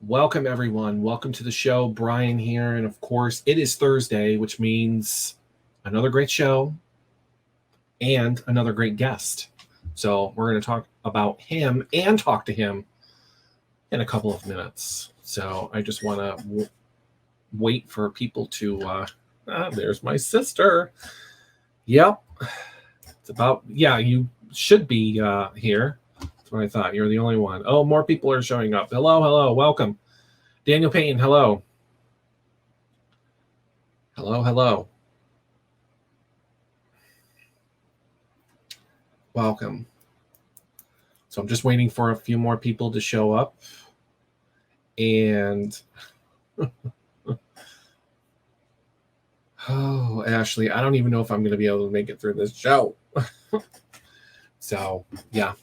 Welcome, everyone. Welcome to the show. Brian here. And of course, it is Thursday, which means another great show and another great guest. So we're going to talk about him and talk to him in a couple of minutes. So I just want to wait for people to. There's my sister. Yep. It's about, you should be here. That's what I thought. You're the only one. Oh, more people are showing up. Hello. Welcome. Daniel Peyton, hello. Hello. Welcome. So I'm just waiting for a few more people to show up. And oh, Ashley, I don't even know if I'm going to be able to make it through this show. So, yeah.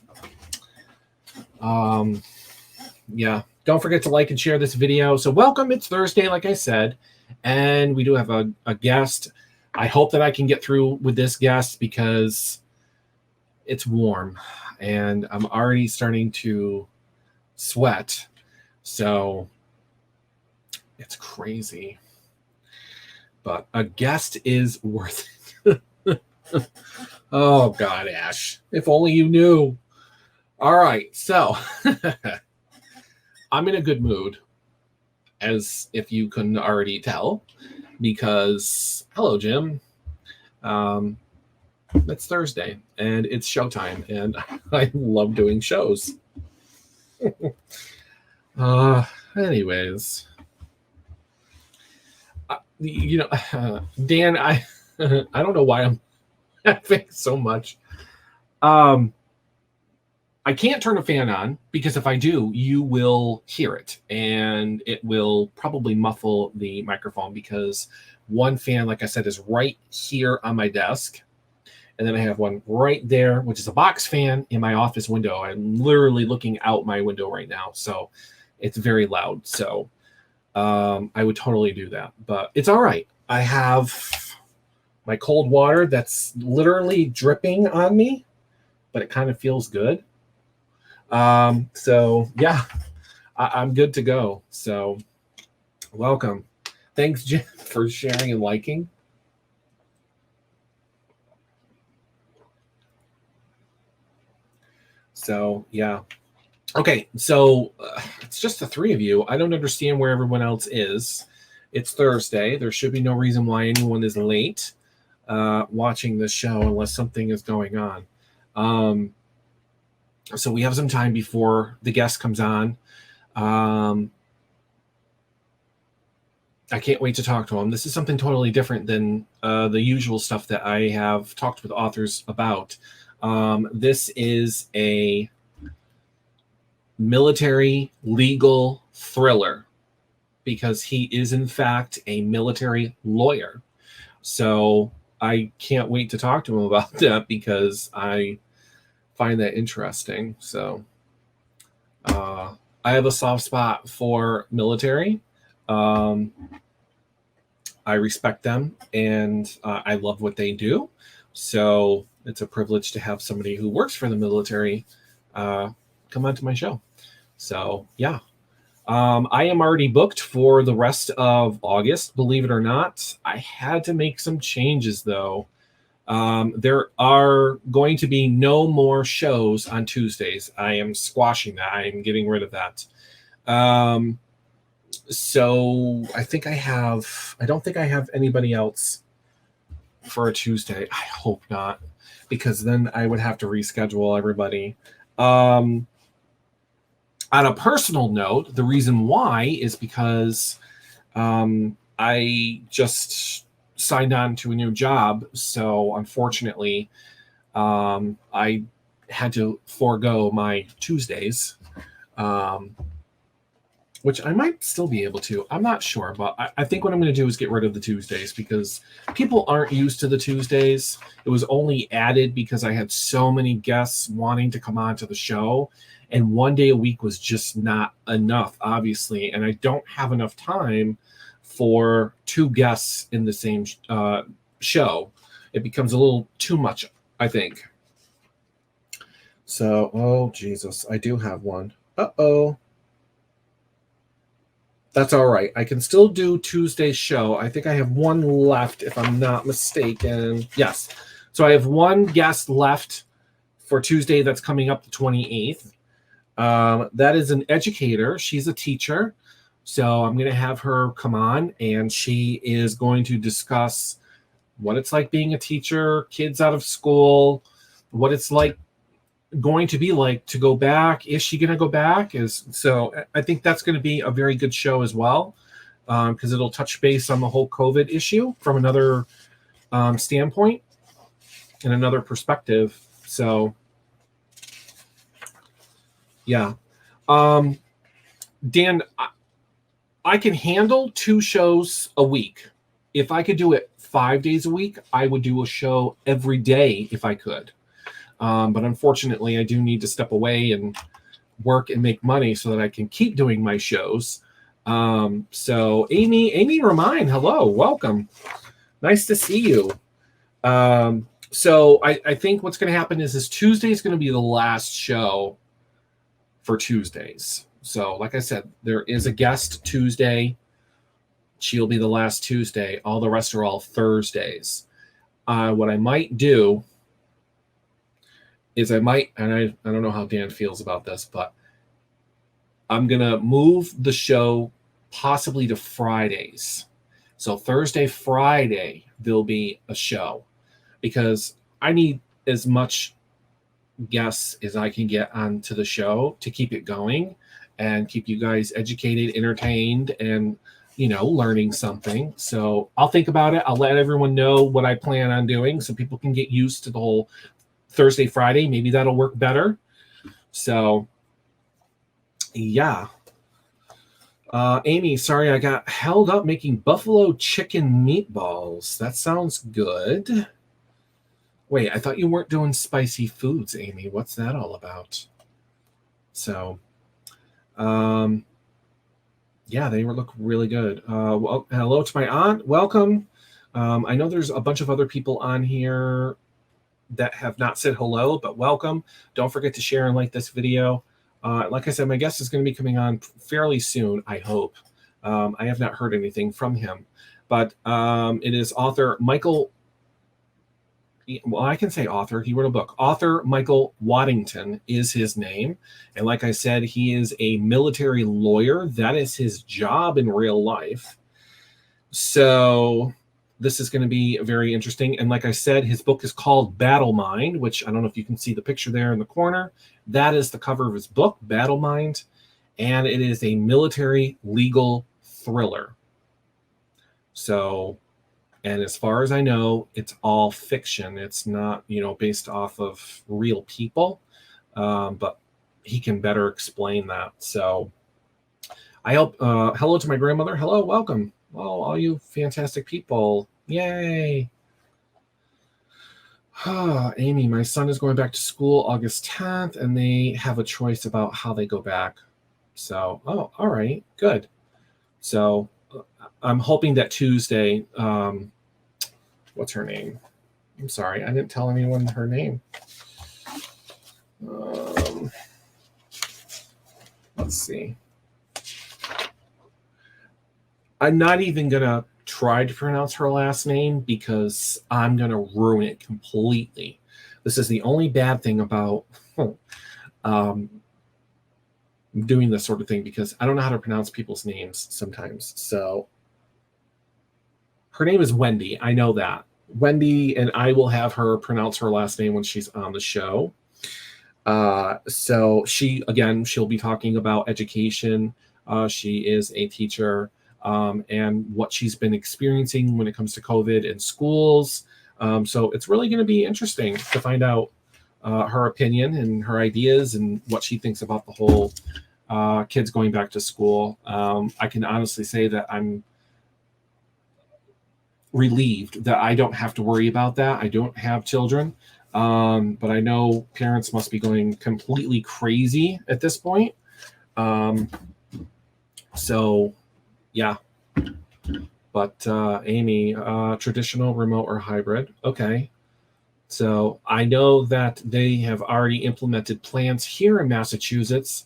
Don't forget to like and share this video. So welcome. It's Thursday, like I said, and we do have a guest. I hope that I can get through with this guest because it's warm and I'm already starting to sweat. So it's crazy. But a guest is worth it. Oh, God, Ash. If only you knew. All right. So I'm in a good mood, as if you couldn't already tell, because, hello, Jim. It's Thursday, and it's showtime, and I love doing shows. Anyways, Dan, I don't know why I'm laughing so much. I can't turn a fan on because if I do, you will hear it and it will probably muffle the microphone because one fan, like I said, is right here on my desk. And then I have one right there, which is a box fan in my office window. I'm literally looking out my window right now. So it's very loud. So I would totally do that, but it's all right. I have my cold water that's literally dripping on me, but it kind of feels good. So yeah, I'm good to go. So welcome. Thanks, Jim, for sharing and liking. So yeah. Okay. So it's just the three of you. I don't understand where everyone else is. It's Thursday. There should be no reason why anyone is late watching this show unless something is going on. So we have some time before the guest comes on. I can't wait to talk to him. This is something totally different than the usual stuff that I have talked with authors about. This is a military legal thriller because he is, in fact, a military lawyer. So I can't wait to talk to him about that because I find that interesting. So I have a soft spot for military. I respect them and I love what they do. So it's a privilege to have somebody who works for the military come onto my show. So yeah, I am already booked for the rest of August, believe it or not. I had to make some changes though. There are going to be no more shows on Tuesdays. I am squashing that. I am getting rid of that. So I don't think I have anybody else for a Tuesday. I hope not, because then I would have to reschedule everybody. On a personal note, the reason why is because I just signed on to a new job. So unfortunately, I had to forego my Tuesdays, which I might still be able to. I'm not sure, but I think what I'm going to do is get rid of the Tuesdays because people aren't used to the Tuesdays. It was only added because I had so many guests wanting to come on to the show. And one day a week was just not enough, obviously. And I don't have enough time for two guests in the same show. It becomes a little too much, I think. So, oh, Jesus, I do have one. Uh-oh. That's all right. I can still do Tuesday's show. I think I have one left, if I'm not mistaken. Yes. So I have one guest left for Tuesday that's coming up the 28th. That is an educator. She's a teacher. So I'm going to have her come on, and she is going to discuss what it's like being a teacher, kids out of school, what it's like going to be like to go back. Is she going to go back? So I think that's going to be a very good show as well, because it'll touch base on the whole COVID issue from another standpoint and another perspective. So yeah. Dan, I can handle 2 shows a week. If I could do it 5 days a week, I would do a show every day if I could. But unfortunately, I do need to step away and work and make money so that I can keep doing my shows. So Amy Romine, hello, welcome. Nice to see you. So I think what's going to happen is Tuesday is going to be the last show for Tuesdays. So like I said, there is a guest Tuesday. She'll be the last Tuesday. All the rest are all Thursdays. What I might do is and I don't know how Dan feels about this, but I'm going to move the show possibly to Fridays. So Thursday, Friday, there'll be a show because I need as much guests as I can get onto the show to keep it going and keep you guys educated, entertained, and, learning something. So I'll think about it. I'll let everyone know what I plan on doing so people can get used to the whole Thursday, Friday. Maybe that'll work better. So, yeah. Amy, sorry, I got held up making buffalo chicken meatballs. That sounds good. Wait, I thought you weren't doing spicy foods, Amy. What's that all about? So, yeah, they look really good. Well, hello to my aunt. Welcome. I know there's a bunch of other people on here that have not said hello, but welcome. Don't forget to share and like this video. Like I said, my guest is going to be coming on fairly soon, I hope. I have not heard anything from him, but it is author Michael. Well, I can say author. He wrote a book. Author Michael Waddington is his name. And like I said, he is a military lawyer. That is his job in real life. So this is going to be very interesting. And like I said, his book is called Battle Mind, which I don't know if you can see the picture there in the corner. That is the cover of his book, Battle Mind. And it is a military legal thriller. So, and as far as I know, it's all fiction. It's not, based off of real people. But he can better explain that. So I hope, hello to my grandmother. Hello, welcome. Oh, all you fantastic people. Yay. Amy, my son is going back to school August 10th, and they have a choice about how they go back. So, all right, good. So I'm hoping that Tuesday, what's her name? I'm sorry, I didn't tell anyone her name. Let's see. I'm not even going to try to pronounce her last name because I'm going to ruin it completely. This is the only bad thing about doing this sort of thing, because I don't know how to pronounce people's names sometimes. So her name is Wendy. I know that. Wendy, and I will have her pronounce her last name when she's on the show. So she'll be talking about education. She is a teacher. And what she's been experiencing when it comes to COVID in schools. So it's really going to be interesting to find out her opinion and her ideas and what she thinks about the whole kids going back to school. I can honestly say that I'm relieved that I don't have to worry about that. I don't have children, but I know parents must be going completely crazy at this point. So yeah. But Amy, traditional, remote, or hybrid. Okay. So I know that they have already implemented plans here in Massachusetts.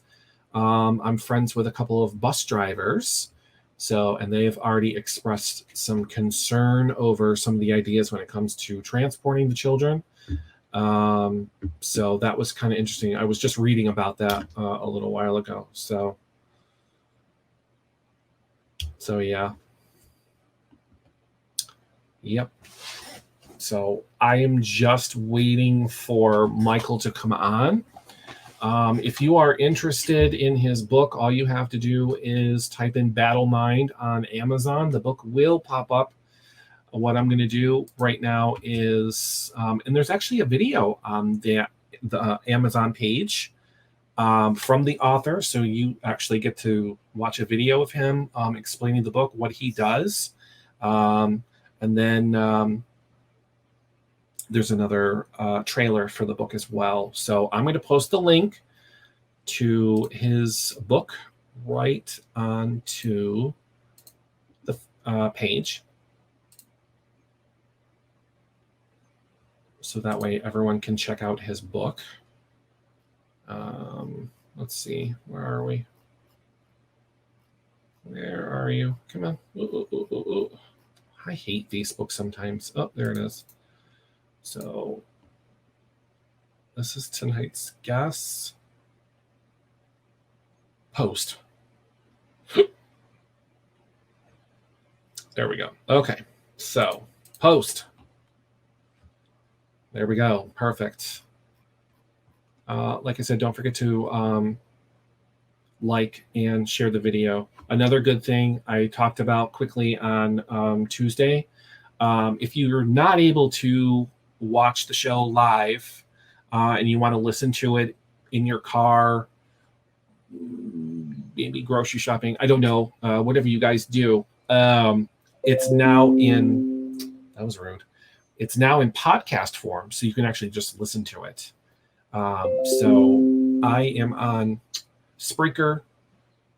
I'm friends with a couple of bus drivers So, and they've already expressed some concern over some of the ideas when it comes to transporting the children. So that was kind of interesting. I was just reading about that a little while ago. So yeah. Yep. So I am just waiting for Michael to come on. If you are interested in his book, all you have to do is type in Battle Mind on Amazon. The book will pop up. What I'm going to do right now is, and there's actually a video on the Amazon page from the author. So you actually get to watch a video of him explaining the book, what he does. And then there's another trailer for the book as well. So I'm going to post the link to his book right onto the page. So that way everyone can check out his book. Let's see, where are we? Where are you? Come on. Ooh. I hate Facebook sometimes. Oh, there it is. So this is tonight's guest. Post. There we go. Okay. So post. There we go. Perfect. Like I said, don't forget to like and share the video. Another good thing I talked about quickly on Tuesday, if you're not able to watch the show live and you want to listen to it in your car, maybe grocery shopping, I don't know, whatever you guys do, it's now in, that was rude, it's now in podcast form, so you can actually just listen to it. So I am on Spreaker.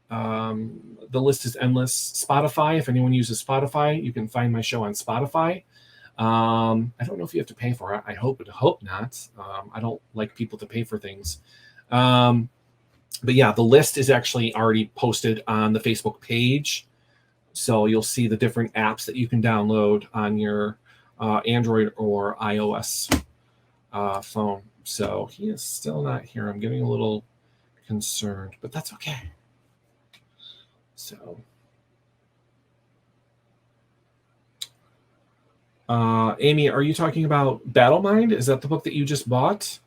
The list is endless. Spotify, if anyone uses Spotify, you can find my show on Spotify. I don't know if you have to pay for it. I hope not. I don't like people to pay for things. But yeah, the list is actually already posted on the Facebook page. So you'll see the different apps that you can download on your Android or iOS phone. So he is still not here. I'm getting a little concerned, but that's okay. So, Amy, are you talking about Battle Mind? Is that the book that you just bought?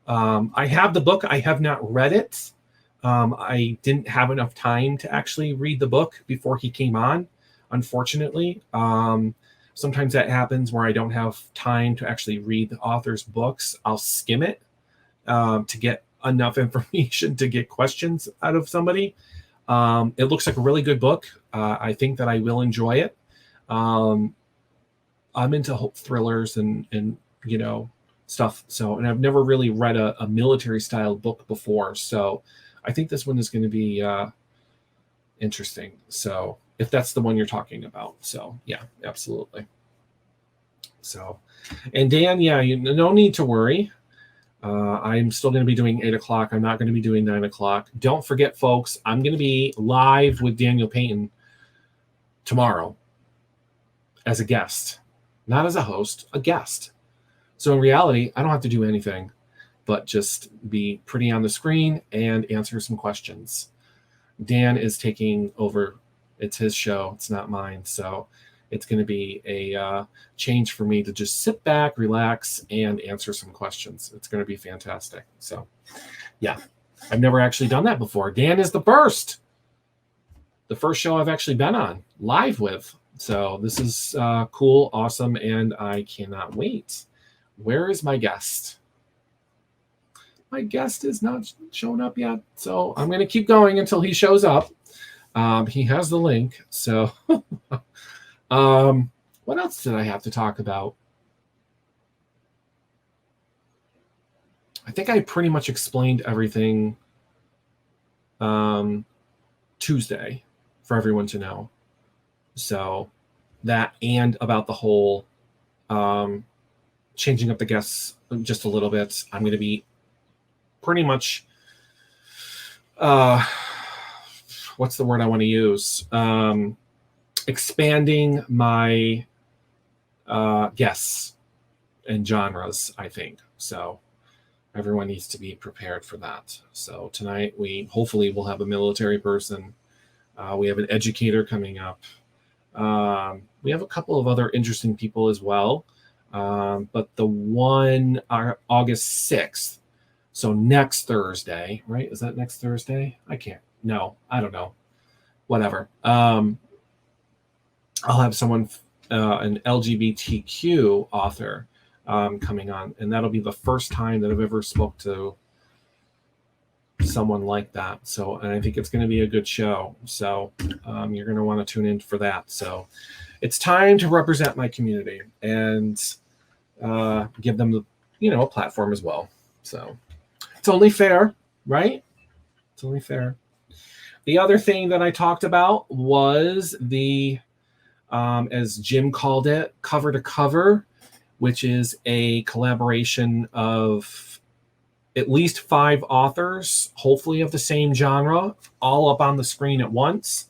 I have the book. I have not read it. I didn't have enough time to actually read the book before he came on, unfortunately. Sometimes that happens where I don't have time to actually read the author's books. I'll skim it to get enough information to get questions out of somebody. It looks like a really good book. I think that I will enjoy it. I'm into hope thrillers and you know, stuff. So, and I've never really read a military style book before. So I think this one is going to be interesting. So if that's the one you're talking about. So yeah, absolutely. So, and Dan, yeah, no need to worry. I'm still going to be doing 8 o'clock. I'm not going to be doing 9 o'clock. Don't forget, folks, I'm going to be live with Daniel Peyton tomorrow as a guest, not as a host, a guest. So in reality, I don't have to do anything but just be pretty on the screen and answer some questions. Dan is taking over. It's his show. It's not mine. So it's going to be a change for me to just sit back, relax, and answer some questions. It's going to be fantastic. So, yeah, I've never actually done that before. Dan is the first show I've actually been on live with. So this is cool, awesome, and I cannot wait. Where is my guest? My guest is not showing up yet, so I'm going to keep going until he shows up. He has the link, so... what else did I have to talk about? I think I pretty much explained everything Tuesday for everyone to know. So that and about the whole changing up the guests just a little bit. I'm going to be pretty much what's the word I want to use? Expanding my guests and genres, I think. So everyone needs to be prepared for that. So tonight we hopefully will have a military person. We have an educator coming up. We have a couple of other interesting people as well. But the one August 6th, so next Thursday, right? Is that next Thursday? I don't know. Whatever. I'll have someone, an LGBTQ author, coming on, and that'll be the first time that I've ever spoke to someone like that. So, and I think it's going to be a good show. So, you're going to want to tune in for that. So, it's time to represent my community and give them a platform as well. So, it's only fair, right? It's only fair. The other thing that I talked about was the, as Jim called it, Cover to Cover, which is a collaboration of at least 5 authors, hopefully of the same genre, all up on the screen at once,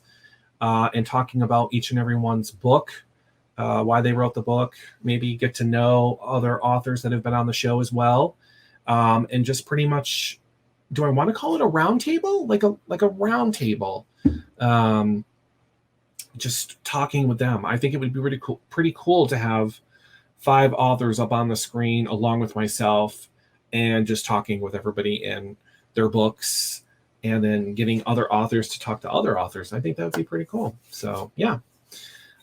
and talking about each and every one's book, why they wrote the book, maybe get to know other authors that have been on the show as well, and just pretty much, do I want to call it a round table? Like a round table. Just talking with them. I think it would be pretty cool to have 5 authors up on the screen along with myself and just talking with everybody in their books and then getting other authors to talk to other authors. I think that would be pretty cool. So yeah.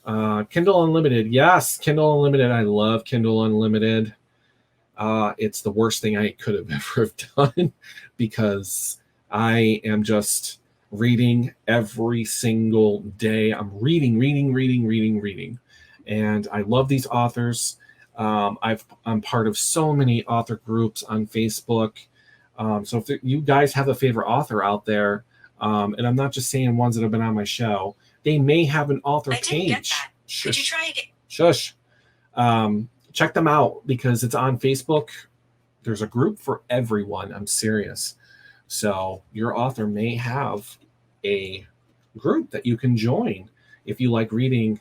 Kindle Unlimited. Yes, Kindle Unlimited. I love Kindle Unlimited. It's the worst thing I could have ever done because I am just reading every single day. I'm reading. And I love these authors. I'm part of so many author groups on Facebook. So if you guys have a favorite author out there, and I'm not just saying ones that have been on my show, they may have an author page. Didn't get that. Shush. Could you try again? Shush. Check them out because it's on Facebook. There's a group for everyone. I'm serious. So your author may have a group that you can join if you like reading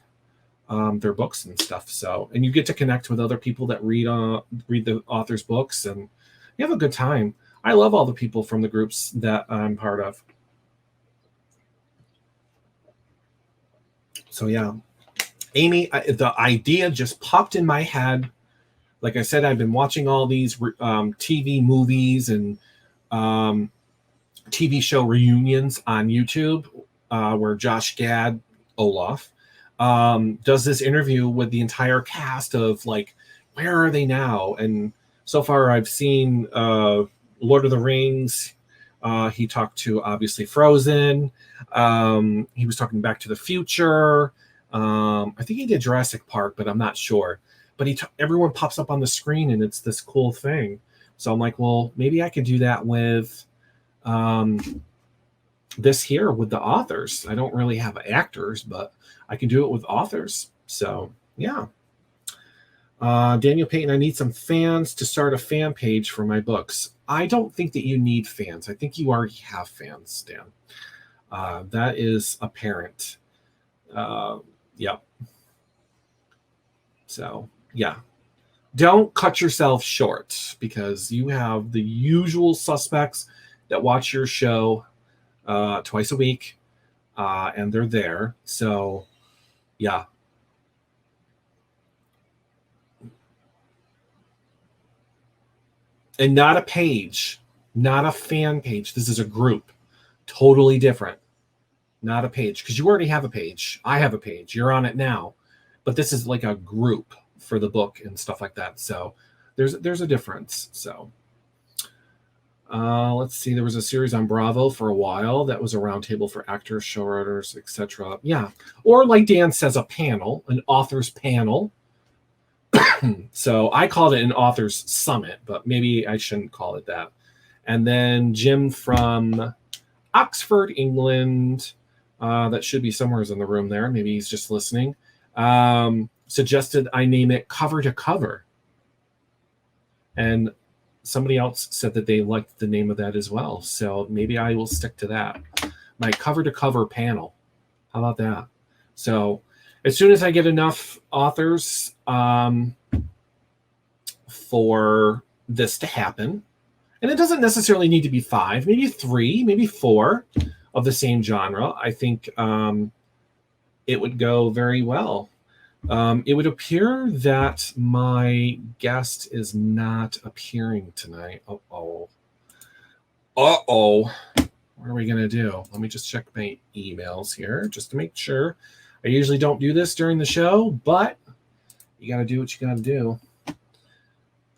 their books and stuff. So, and you get to connect with other people that read the author's books, and you have a good time. I love all the people from the groups that I'm part of. So yeah, Amy, the idea just popped in my head. Like I said, I've been watching all these TV movies and TV show reunions on YouTube, where Josh Gad, Olaf, does this interview with the entire cast of like, where are they now? And so far I've seen Lord of the Rings. He talked to obviously Frozen. He was talking Back to the Future. I think he did Jurassic Park, but I'm not sure. But everyone pops up on the screen and it's this cool thing. So I'm like, well, maybe I could do that with this here with the authors. I don't really have actors, but I can do it with authors. So yeah. Daniel Peyton, I need some fans to start a fan page for my books. I don't think that you need fans. I think you already have fans, Dan. That is apparent. Yep. So yeah. Don't cut yourself short because you have the usual suspects that watch your show twice a week, and they're there. So, yeah. And not a page, not a fan page. This is a group. Totally different. Not a page, because you already have a page. I have a page. You're on it now. But this is like a group for the book and stuff like that. So there's a difference. So let's see. There was a series on Bravo for a while that was a roundtable for actors, showrunners, etc. Yeah. Or like Dan says, a panel, an author's panel. So I called it an author's summit, but maybe I shouldn't call it that. And then Jim from Oxford, England, that should be somewhere in the room there. Maybe he's just listening. Suggested I name it Cover to Cover. And somebody else said that they liked the name of that as well. So maybe I will stick to that. my cover to cover panel. How about that? So as soon as I get enough authors for this to happen, and it doesn't necessarily need to be 5, maybe 3, maybe 4 of the same genre, I think it would go very well. It would appear that my guest is not appearing tonight. Uh-oh. What are we going to do? Let me just check my emails here just to make sure. I usually don't do this during the show, but you got to do what you got to do.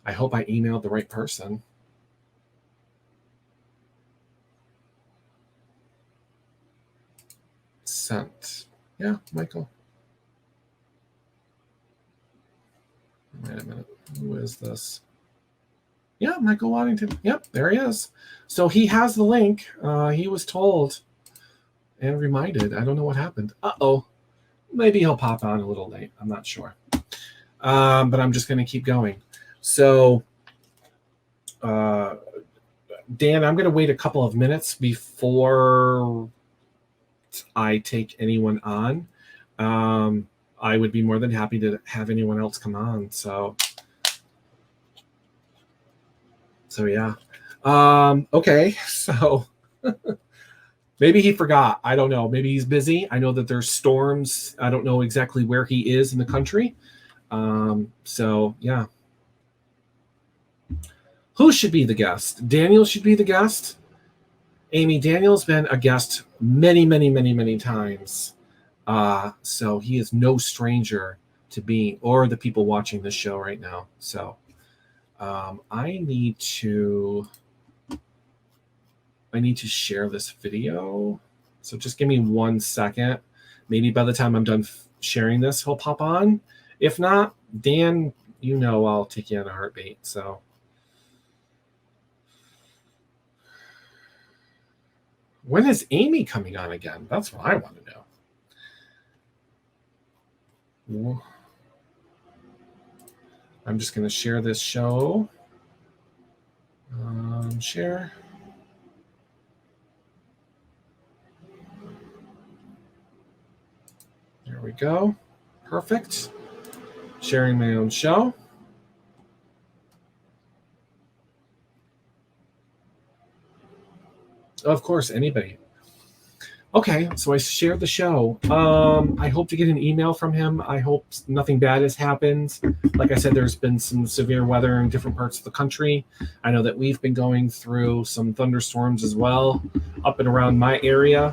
I hope I emailed the right person. Sent. Yeah, Michael. Wait a minute. Who is this? Yeah, Michael Waddington. Yep, there he is. So he has the link. He was told and reminded. I don't know what happened. Uh-oh. Maybe he'll pop on a little late. I'm not sure. But I'm just going to keep going. So, Dan, I'm going to wait a couple of minutes before I take anyone on. I would be more than happy to have anyone else come on. So yeah. Okay. So maybe he forgot. I don't know. Maybe he's busy. I know that there's storms. I don't know exactly where he is in the country. So yeah. Who should be the guest? Daniel should be the guest. Amy, Daniel's been a guest many, many, many, many times. So he is no stranger to me or the people watching this show right now. So I need to share this video. So just give me 1 second. Maybe by the time I'm done sharing this, he'll pop on. If not, Dan, you know I'll take you on a heartbeat. So when is Amy coming on again? That's what I want to know. I'm just going to share this show. Share. There we go. Perfect. Sharing my own show. Of course, anybody. Okay, so I shared the show. I hope to get an email from him. I hope nothing bad has happened. Like I said, there's been some severe weather in different parts of the country. I know that we've been going through some thunderstorms as well up and around my area.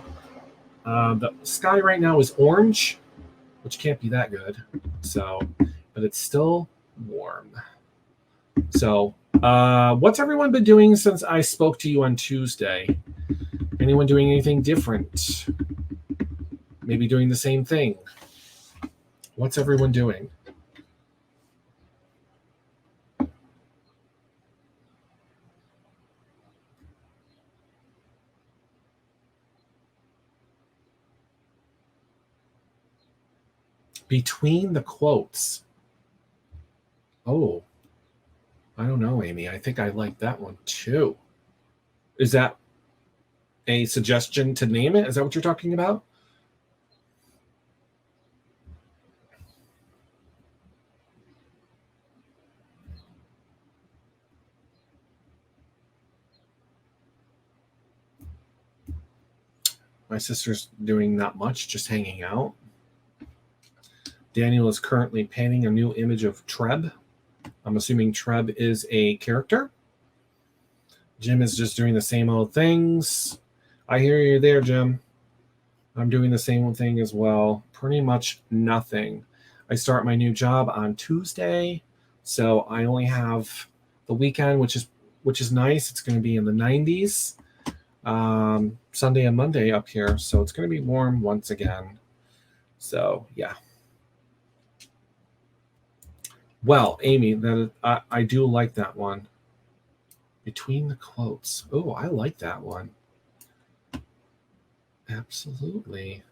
The sky right now is orange, which can't be that good. So, but it's still warm. So, what's everyone been doing since I spoke to you on Tuesday? Anyone doing anything different? Maybe doing the same thing? What's everyone doing? Between the quotes. Oh, I don't know, Amy. I think I like that one too. Is that a suggestion to name it? Is that what you're talking about? My sister's doing not much, just hanging out. Daniel is currently painting a new image of Treb. I'm assuming Treb is a character. Jim is just doing the same old things. I hear you there, Jim. I'm doing the same thing as well. Pretty much nothing. I start my new job on Tuesday, so I only have the weekend, which is nice. It's going to be in the 90s. Sunday and Monday up here, so it's going to be warm once again. So yeah. Well, Amy, I do like that one. Between the quotes. Oh, I like that one. Absolutely.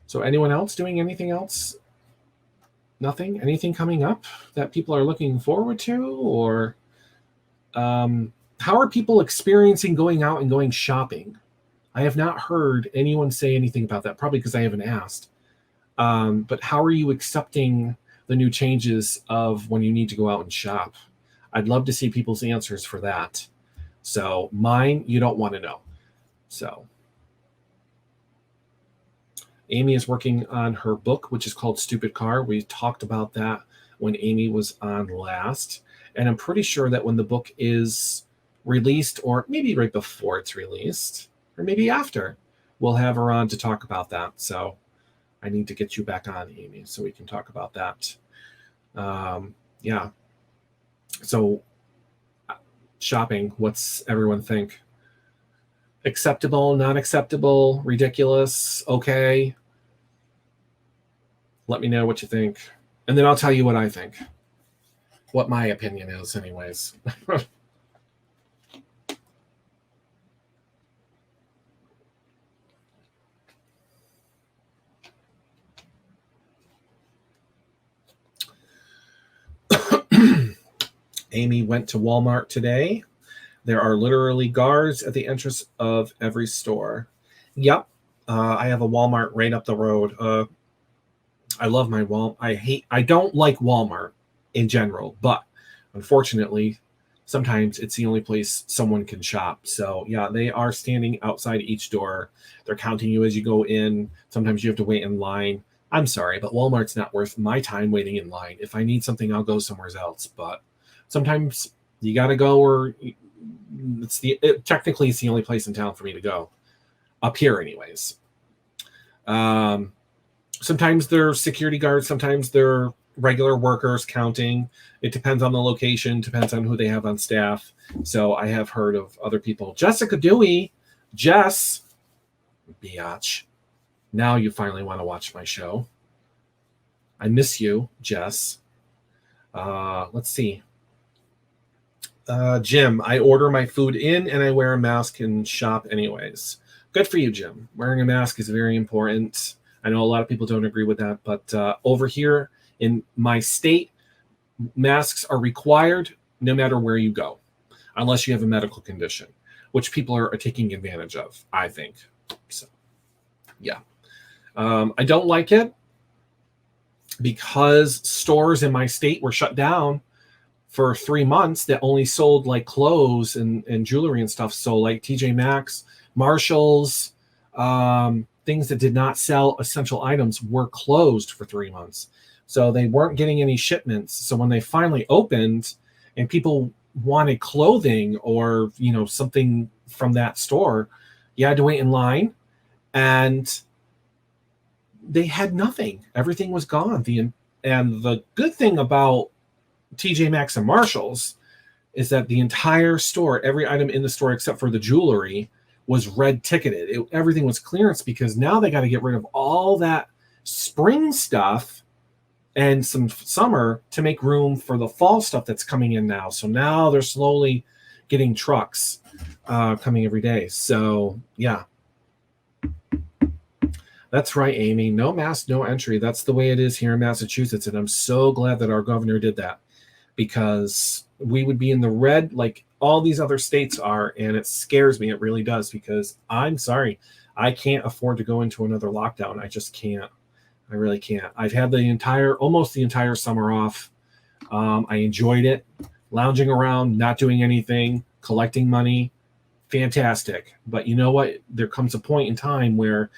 So anyone else doing anything else? Nothing? Anything coming up that people are looking forward to? Or how are people experiencing going out and going shopping? I have not heard anyone say anything about that, probably because I haven't asked. But how are you accepting the new changes of when you need to go out and shop? I'd love to see people's answers for that. So mine, you don't want to know. So Amy is working on her book, which is called Stupid Car. We talked about that when Amy was on last. And I'm pretty sure that when the book is released, or maybe right before it's released, or maybe after, we'll have her on to talk about that. So I need to get you back on, Amy, so we can talk about that. Yeah. So shopping, what's everyone think? Acceptable, not acceptable, ridiculous, okay? Let me know what you think. And then I'll tell you what I think. What my opinion is, anyways. Amy went to Walmart today. There are literally guards at the entrance of every store. Yep. I have a Walmart right up the road. I love my Walmart. I don't like Walmart in general, but unfortunately, sometimes it's the only place someone can shop. So yeah, they are standing outside each door. They're counting you as you go in. Sometimes you have to wait in line. I'm sorry, but Walmart's not worth my time waiting in line. If I need something, I'll go somewhere else. But sometimes you got to go, or technically it's the only place in town for me to go. Up here, anyways. Sometimes they're security guards. Sometimes they're regular workers counting. It depends on the location. Depends on who they have on staff. So I have heard of other people. Jessica Dewey, Jess, biatch. Now you finally want to watch my show. I miss you, Jess. Let's see. Jim, I order my food in and I wear a mask and shop anyways. Good for you, Jim. Wearing a mask is very important. I know a lot of people don't agree with that, but over here in my state, masks are required no matter where you go, unless you have a medical condition, which people are taking advantage of, I think. So, yeah. I don't like it because stores in my state were shut down for 3 months that only sold like clothes and jewelry and stuff. So like TJ Maxx, Marshalls, things that did not sell essential items were closed for 3 months. So they weren't getting any shipments. So when they finally opened and people wanted clothing or, something from that store, you had to wait in line and they had nothing. Everything was gone. And the good thing about TJ Maxx and Marshalls is that the entire store, every item in the store except for the jewelry, was red ticketed. Everything was clearance because now they got to get rid of all that spring stuff and some summer to make room for the fall stuff that's coming in now. So now they're slowly getting trucks coming every day. So yeah. That's right, Amy. No mask, no entry. That's the way it is here in Massachusetts. And I'm so glad that our governor did that because we would be in the red like all these other states are. And it scares me. It really does, because I'm sorry, I can't afford to go into another lockdown. I just can't. I really can't. I've had almost the entire summer off. I enjoyed it. Lounging around, not doing anything, collecting money. Fantastic. But you know what? There comes a point in time where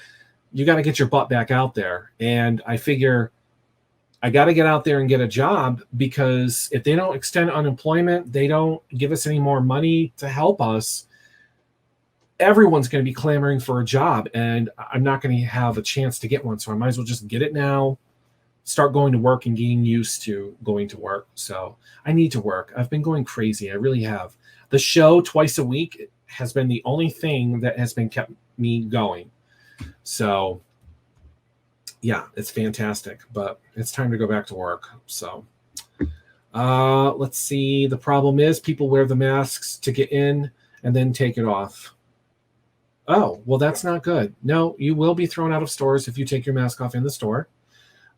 you got to get your butt back out there. And I figure I got to get out there and get a job, because if they don't extend unemployment, they don't give us any more money to help us, everyone's going to be clamoring for a job, and I'm not going to have a chance to get one. So I might as well just get it now, start going to work and getting used to going to work. So I need to work. I've been going crazy. I really have. The show twice a week has been the only thing that has been kept me going. So yeah, it's fantastic, but it's time to go back to work. So let's see. The problem is people wear the masks to get in and then take it off. Oh, well, that's not good. No, you will be thrown out of stores if you take your mask off in the store.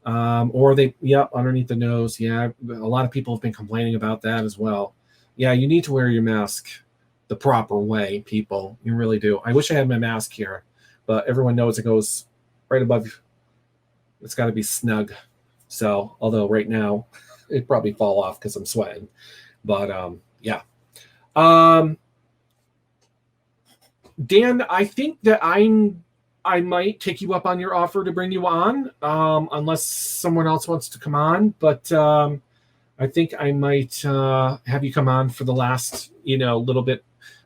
Or underneath the nose. Yeah, a lot of people have been complaining about that as well. Yeah, you need to wear your mask the proper way, people. You really do. I wish I had my mask here, but everyone knows it goes right above. It's got to be snug. So, although right now it'd probably fall off because I'm sweating. But yeah. Dan, I think that I might take you up on your offer to bring you on, unless someone else wants to come on. But I think I might have you come on for the last, little bit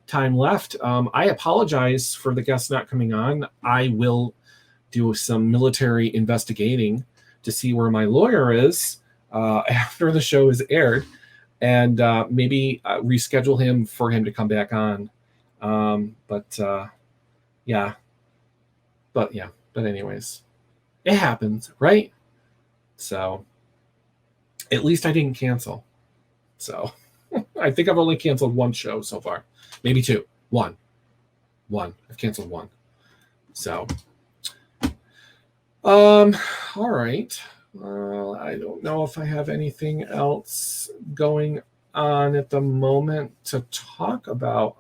time left. I apologize for the guests not coming on. I will do some military investigating to see where my lawyer is after the show is aired, and maybe reschedule him for him to come back on. But anyways, it happens, right? So at least I didn't cancel. So I think I've only canceled one show so far, maybe two. One. I've canceled one. So, all right. I don't know if I have anything else going on at the moment to talk about.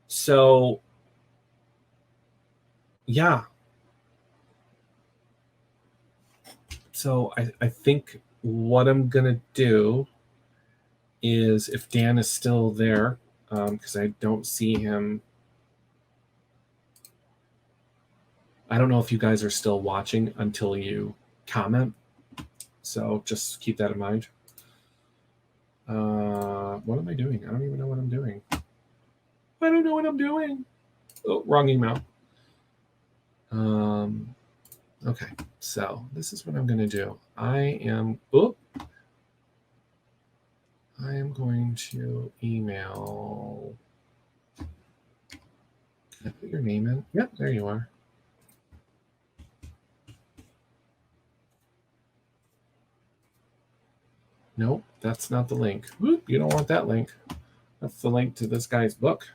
So yeah. So I think what I'm gonna do is, if Dan is still there, because I don't see him. I don't know if you guys are still watching until you comment. So just keep that in mind. What am I doing? I don't even know what I'm doing. I don't know what I'm doing. Oh, wrong email. Okay, so this is what I'm going to do. I am going to email. Can I put your name in? Yep, there you are. Nope, that's not the link. Whoop, you don't want that link. That's the link to this guy's book.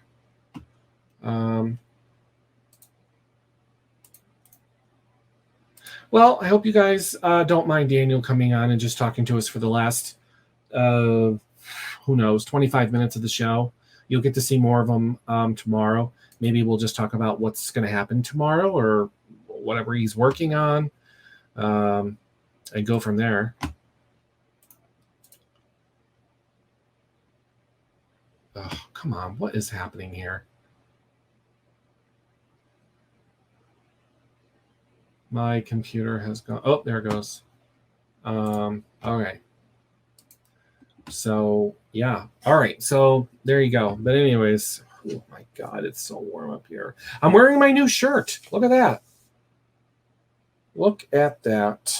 Well, I hope you guys don't mind Daniel coming on and just talking to us for the last, 25 minutes of the show. You'll get to see more of him tomorrow. Maybe we'll just talk about what's going to happen tomorrow or whatever he's working on, and go from there. Oh, come on. What is happening here? My computer has gone. Oh, there it goes. Okay. So, yeah. All right. So, there you go. But anyways, oh my God, it's so warm up here. I'm wearing my new shirt. Look at that. Look at that.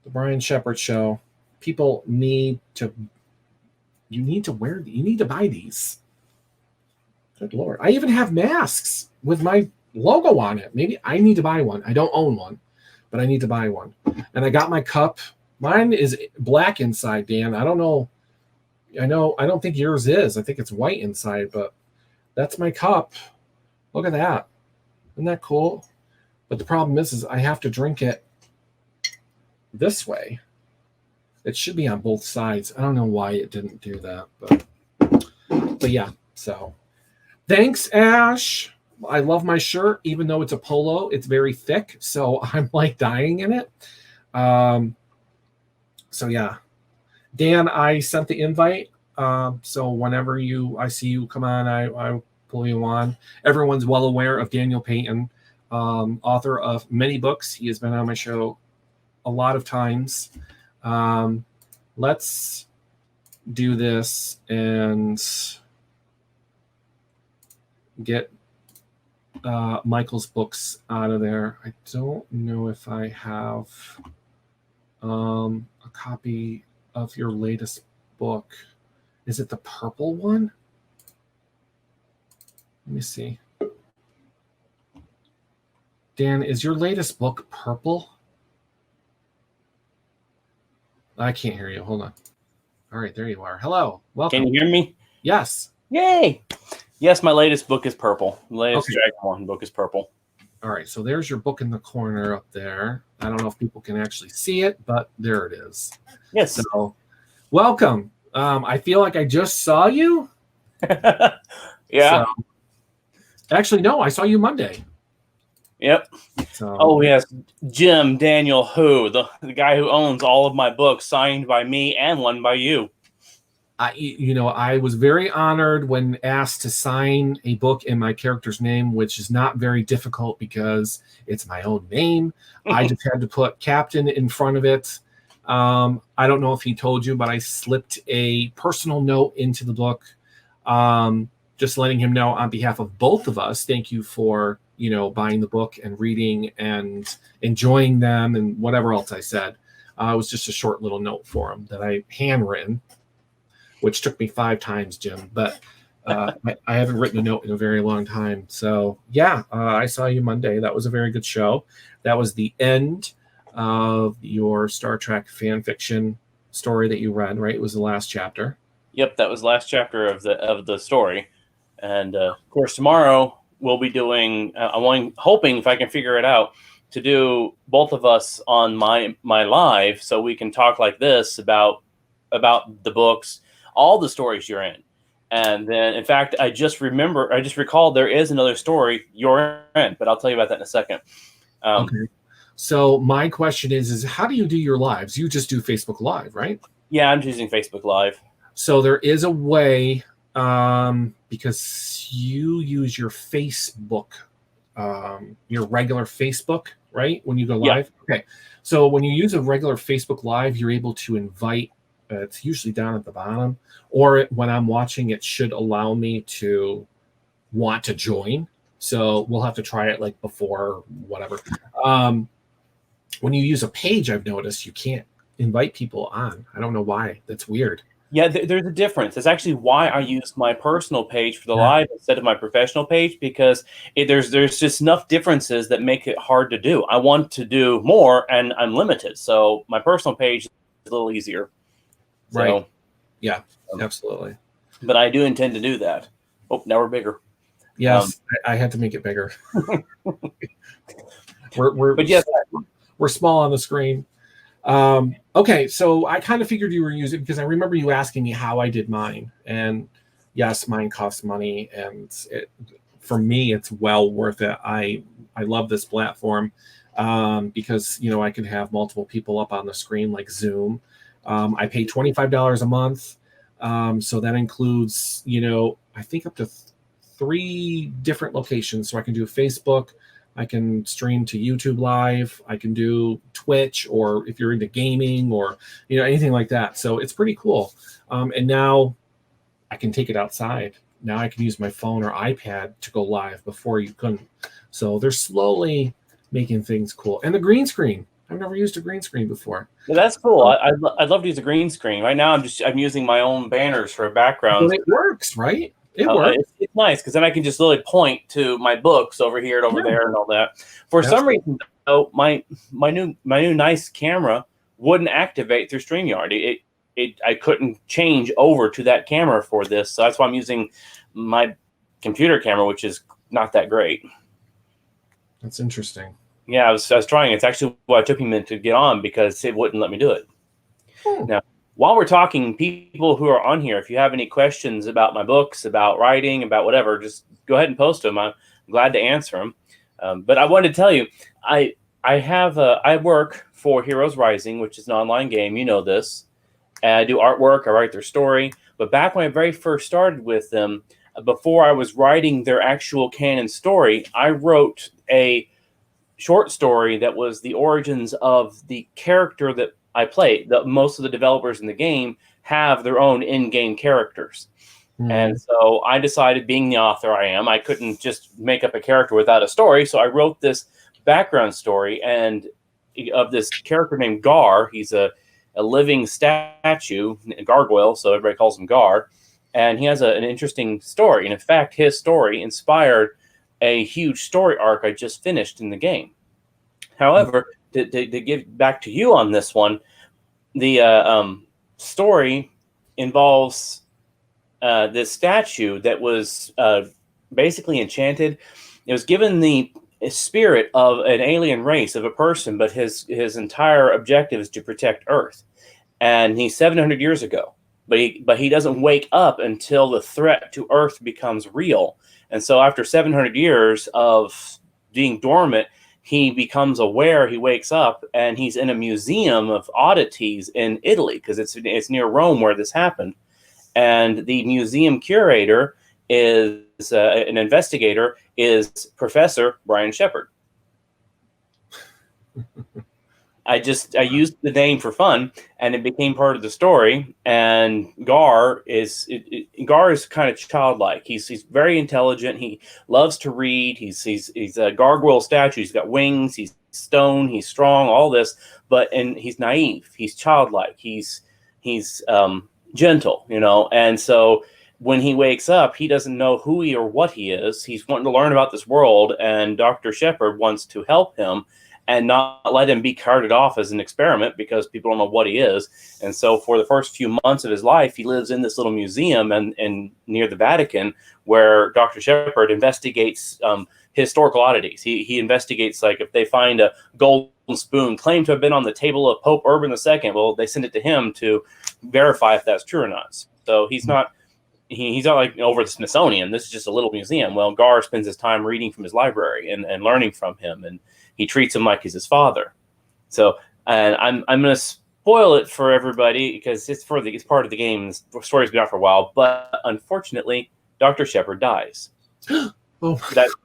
The Brian Shepherd Show. People need to buy these. Good Lord. I even have masks with my logo on it. Maybe I need to buy one. I don't own one, but I need to buy one. And I got my cup. Mine is black inside, Dan. I don't know. I don't think yours is. I think it's white inside, but that's my cup. Look at that. Isn't that cool? But the problem is I have to drink it this way. It should be on both sides. I don't know why it didn't do that, but yeah. So thanks, Ash. I love my shirt, even though it's a polo. It's very thick, so I'm like dying in it. So yeah, Dan, I sent the invite. So whenever I see you come on, I pull you on. Everyone's well aware of Daniel Peyton, author of many books. He has been on my show a lot of times. Let's do this and get Michael's books out of there. I don't know if I have a copy of your latest book. Is it the purple one? Let me see. Dan, is your latest book purple? I can't hear you. Hold on. All right, there you are. Hello. Welcome. Can you hear me? Yes. Yay. Yes, my latest book is purple. The latest Dragon One book is purple. All right, so there's your book in the corner up there. I don't know if people can actually see it, but there it is. Yes. So welcome. I feel like I just saw you. Yeah. So, actually, no, I saw you Monday. Yep. So, Oh, yes. Jim Daniel Who, the guy who owns all of my books, signed by me and one by you. I was very honored when asked to sign a book in my character's name, which is not very difficult because it's my own name. I just had to put Captain in front of it. I don't know if he told you, but I slipped a personal note into the book, just letting him know on behalf of both of us, thank you for, buying the book and reading and enjoying them and whatever else I said. It was just a short little note for him that I handwritten, which took me 5 times, Jim. But I haven't written a note in a very long time. So, yeah, I saw you Monday. That was a very good show. That was the end of your Star Trek fan fiction story that you read, right? It was the last chapter. Yep, that was the last chapter of the story. And, of course, tomorrow we'll be doing, I'm hoping, if I can figure it out, to do both of us on my live so we can talk like this about the books, all the stories you're in. And then, in fact, I just recalled there is another story you're in, but I'll tell you about that in a second. Okay. So my question is how do you do your lives? You just do Facebook Live, right? Yeah, I'm using Facebook Live. So there is a way, because you use your Facebook, your regular Facebook, right? When you go live? Yeah. Okay. So when you use a regular Facebook Live, you're able to invite, it's usually down at the bottom, or when I'm watching, it should allow me to want to join. So we'll have to try it like before, whatever. When you use a page, I've noticed you can't invite people on. I don't know why. That's weird. Yeah, there's a difference. That's actually why I use my personal page for the live instead of my professional page, because there's just enough differences that make it hard to do. I want to do more, and I'm limited. So my personal page is a little easier. Right. So, yeah, absolutely. But I do intend to do that. Oh, now we're bigger. Yes, I had to make it bigger. We're small on the screen. Okay, so I kind of figured you were using, because I remember you asking me how I did mine, and yes, mine costs money, and for me, it's well worth it. I love this platform because I can have multiple people up on the screen like Zoom. I pay $25 a month, so that includes I think up to 3 different locations. So I can do Facebook. I can stream to YouTube Live. I can do Twitch, or if you're into gaming or anything like that. So it's pretty cool. And now I can take it outside. Now I can use my phone or iPad to go live. Before you couldn't. So they're slowly making things cool. And the green screen. I've never used a green screen before. Yeah, that's cool. I'd love to use a green screen. Right now I'm using my own banners for a background. Well, it works, right? It works. It's nice because then I can just literally point to my books over here and over there and all that. For some reason, though, my new nice camera wouldn't activate through StreamYard. I couldn't change over to that camera for this, so that's why I'm using my computer camera, which is not that great. That's interesting. Yeah, I was trying. It's actually why it took me a minute to get on, because it wouldn't let me do it. Now, while we're talking, people who are on here, if you have any questions about my books, about writing, about whatever, just go ahead and post them. I'm glad to answer them. But I wanted to tell you, I work for Heroes Rising, which is an online game. You know this. And I do artwork. I write their story. But back when I very first started with them, before I was writing their actual canon story, I wrote a short story that was the origins of the character that I play. Most of the developers in the game have their own in-game characters. And so I decided, being the author I am, I couldn't just make up a character without a story. So I wrote this background story and of this character named Gar. He's a living statue, a gargoyle, so everybody calls him Gar. And he has an interesting story. And in fact, his story inspired a huge story arc I just finished in the game. However, to give back to you on this one, the story involves this statue that was basically enchanted. It was given the spirit of an alien race, of a person, but his entire objective is to protect Earth. And he's 700 years ago. but he doesn't wake up until the threat to Earth becomes real. And so after 700 years of being dormant, he becomes aware. He wakes up and he's in a museum of oddities in Italy, because it's near Rome where this happened. And the museum curator is an investigator, is Professor Brian Shepherd. I used the name for fun, and it became part of the story. And Gar is kind of childlike. He's very intelligent. He loves to read. He's a gargoyle statue. He's got wings. He's stone. He's strong. All this, and he's naive. He's childlike. He's gentle, And so when he wakes up, he doesn't know who he or what he is. He's wanting to learn about this world, and Dr. Shepherd wants to help him and not let him be carted off as an experiment, because people don't know what he is. And so for the first few months of his life, he lives in this little museum and near the Vatican, where Dr. Shepherd investigates historical oddities. He investigates, like, if they find a golden spoon claimed to have been on the table of Pope Urban II, well, they send it to him to verify if that's true or not. So he's not like over the Smithsonian. This is just a little museum. Well, Gar spends his time reading from his library and learning from him, and he treats him like he's his father. So, and I'm going to spoil it for everybody because it's part of the game. The story's been out for a while, but unfortunately, Dr. Shepherd dies. Oh, that's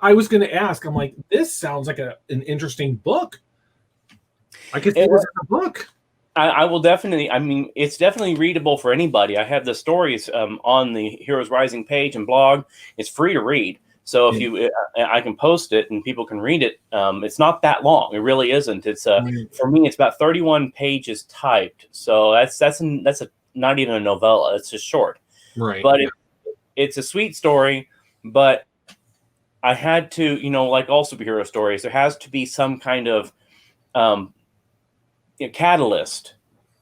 I was going to ask. I'm like, this sounds like an interesting book. I could see it was a book. I will definitely. I mean, it's definitely readable for anybody. I have the stories on the Heroes Rising page and blog. It's free to read. So if I can post it and people can read it. It's not that long. It really isn't. It's for me, it's about 31 pages typed. So that's not even a novella. It's just short. Right. But it's a sweet story. But I had to, like all superhero stories, there has to be some kind of catalyst,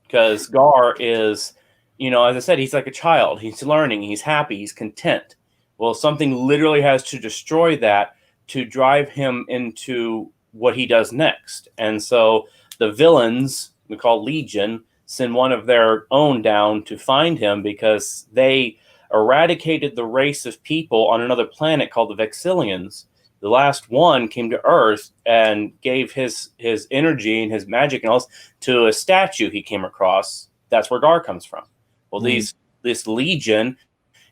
because Gar is, as I said, he's like a child. He's learning. He's happy. He's content. Well, something literally has to destroy that to drive him into what he does next. And so the villains, we call Legion, send one of their own down to find him, because they eradicated the race of people on another planet called the Vexillians. The last one came to Earth and gave his energy and his magic and all this to a statue he came across. That's where Gar comes from. Well, this Legion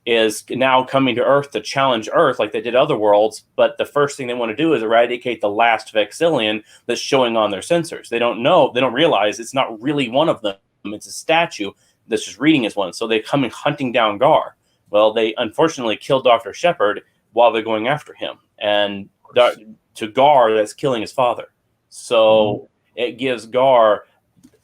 is now coming to Earth to challenge Earth like they did other worlds, but the first thing they want to do is eradicate the last Vexillian that's showing on their sensors. They don't realize it's not really one of them. It's a statue that's just reading as one. So they come in hunting down Gar. Well, they unfortunately kill Dr. Shepherd while they're going after him. And to Gar, that's killing his father. So it gives Gar,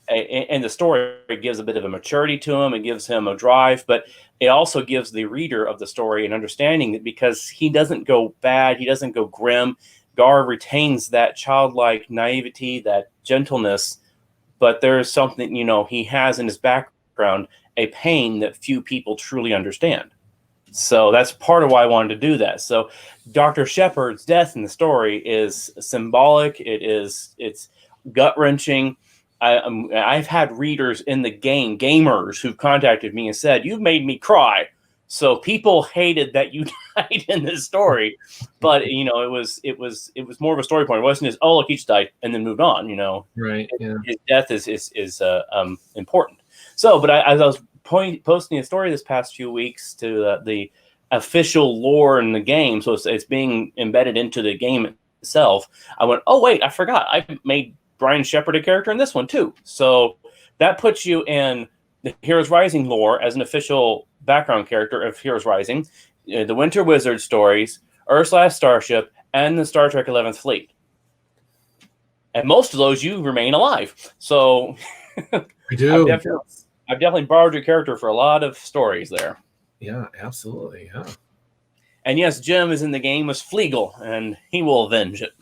and the story, it gives a bit of a maturity to him. It gives him a drive, but it also gives the reader of the story an understanding that because he doesn't go bad, he doesn't go grim. Gar retains that childlike naivety, that gentleness, but there is something, he has in his background, a pain that few people truly understand. So that's part of why I wanted to do that. So Dr. Shepherd's death in the story is symbolic. It's gut-wrenching. I've had readers in the game, gamers, who've contacted me and said, "You've made me cry." So people hated that you died in this story, but it was more of a story point. It wasn't just, "Oh, look, he just died," and then moved on. Right? Yeah. His death is important. So, but as I was posting a story this past few weeks to the official lore in the game, so it's being embedded into the game itself, I went, "Oh wait, I forgot. I made Brian Shepherd a character in this one too." So that puts you in the Heroes Rising lore as an official background character of Heroes Rising, the Winter Wizard stories, Earth's Last Starship, and the Star Trek 11th Fleet. And most of those you remain alive. So I do. I've definitely borrowed your character for a lot of stories there. Yeah, absolutely. Yeah. And yes, Jim is in the game as Fleagle, and he will avenge it.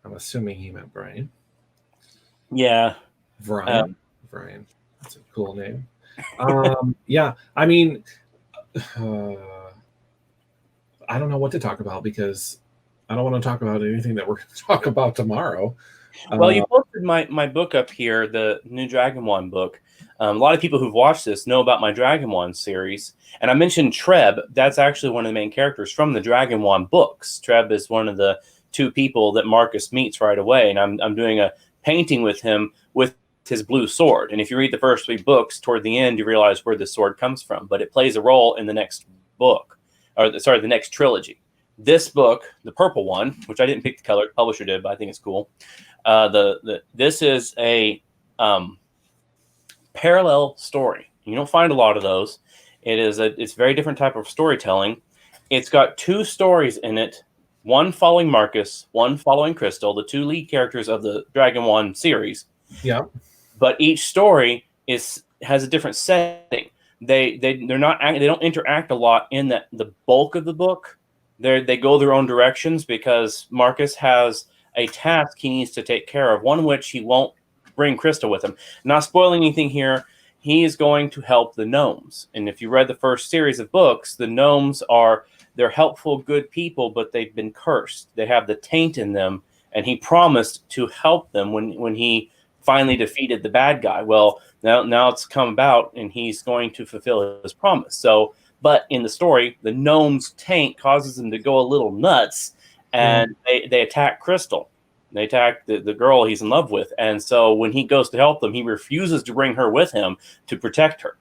I'm assuming he meant Brian. Yeah. Brian. That's a cool name. Yeah, I mean, I don't know what to talk about because I don't want to talk about anything that we're going to talk about tomorrow. Well, you posted my book up here, the new Dragon One book. A lot of people who've watched this know about my Dragon One series. And I mentioned Treb. That's actually one of the main characters from the Dragon One books. Treb is one of the two people that Marcus meets right away. And I'm doing a painting with him with his blue sword. And if you read the first 3 books, toward the end, you realize where the sword comes from. But it plays a role in the next book, or sorry, the next trilogy. This book, the purple one, which I didn't pick the color, the publisher did, but I think it's cool. This is a parallel story. You don't find a lot of those. It's a very different type of storytelling. It's got 2 stories in it, one following Marcus, one following Crystal, the 2 lead characters of the Dragon One series. Yeah. But each story has a different setting. They don't interact a lot in the bulk of the book. They go their own directions because Marcus has a task he needs to take care of, one which he won't bring Crystal with him. Not spoiling anything here, he is going to help the gnomes. And if you read the first series of books, the gnomes they're helpful, good people, but they've been cursed. They have the taint in them, and he promised to help them when he finally defeated the bad guy. Well, now it's come about, and he's going to fulfill his promise. So, but in the story, the gnome's taint causes him to go a little nuts, and they attack Crystal. They attack the girl he's in love with. And so when he goes to help them, he refuses to bring her with him to protect her.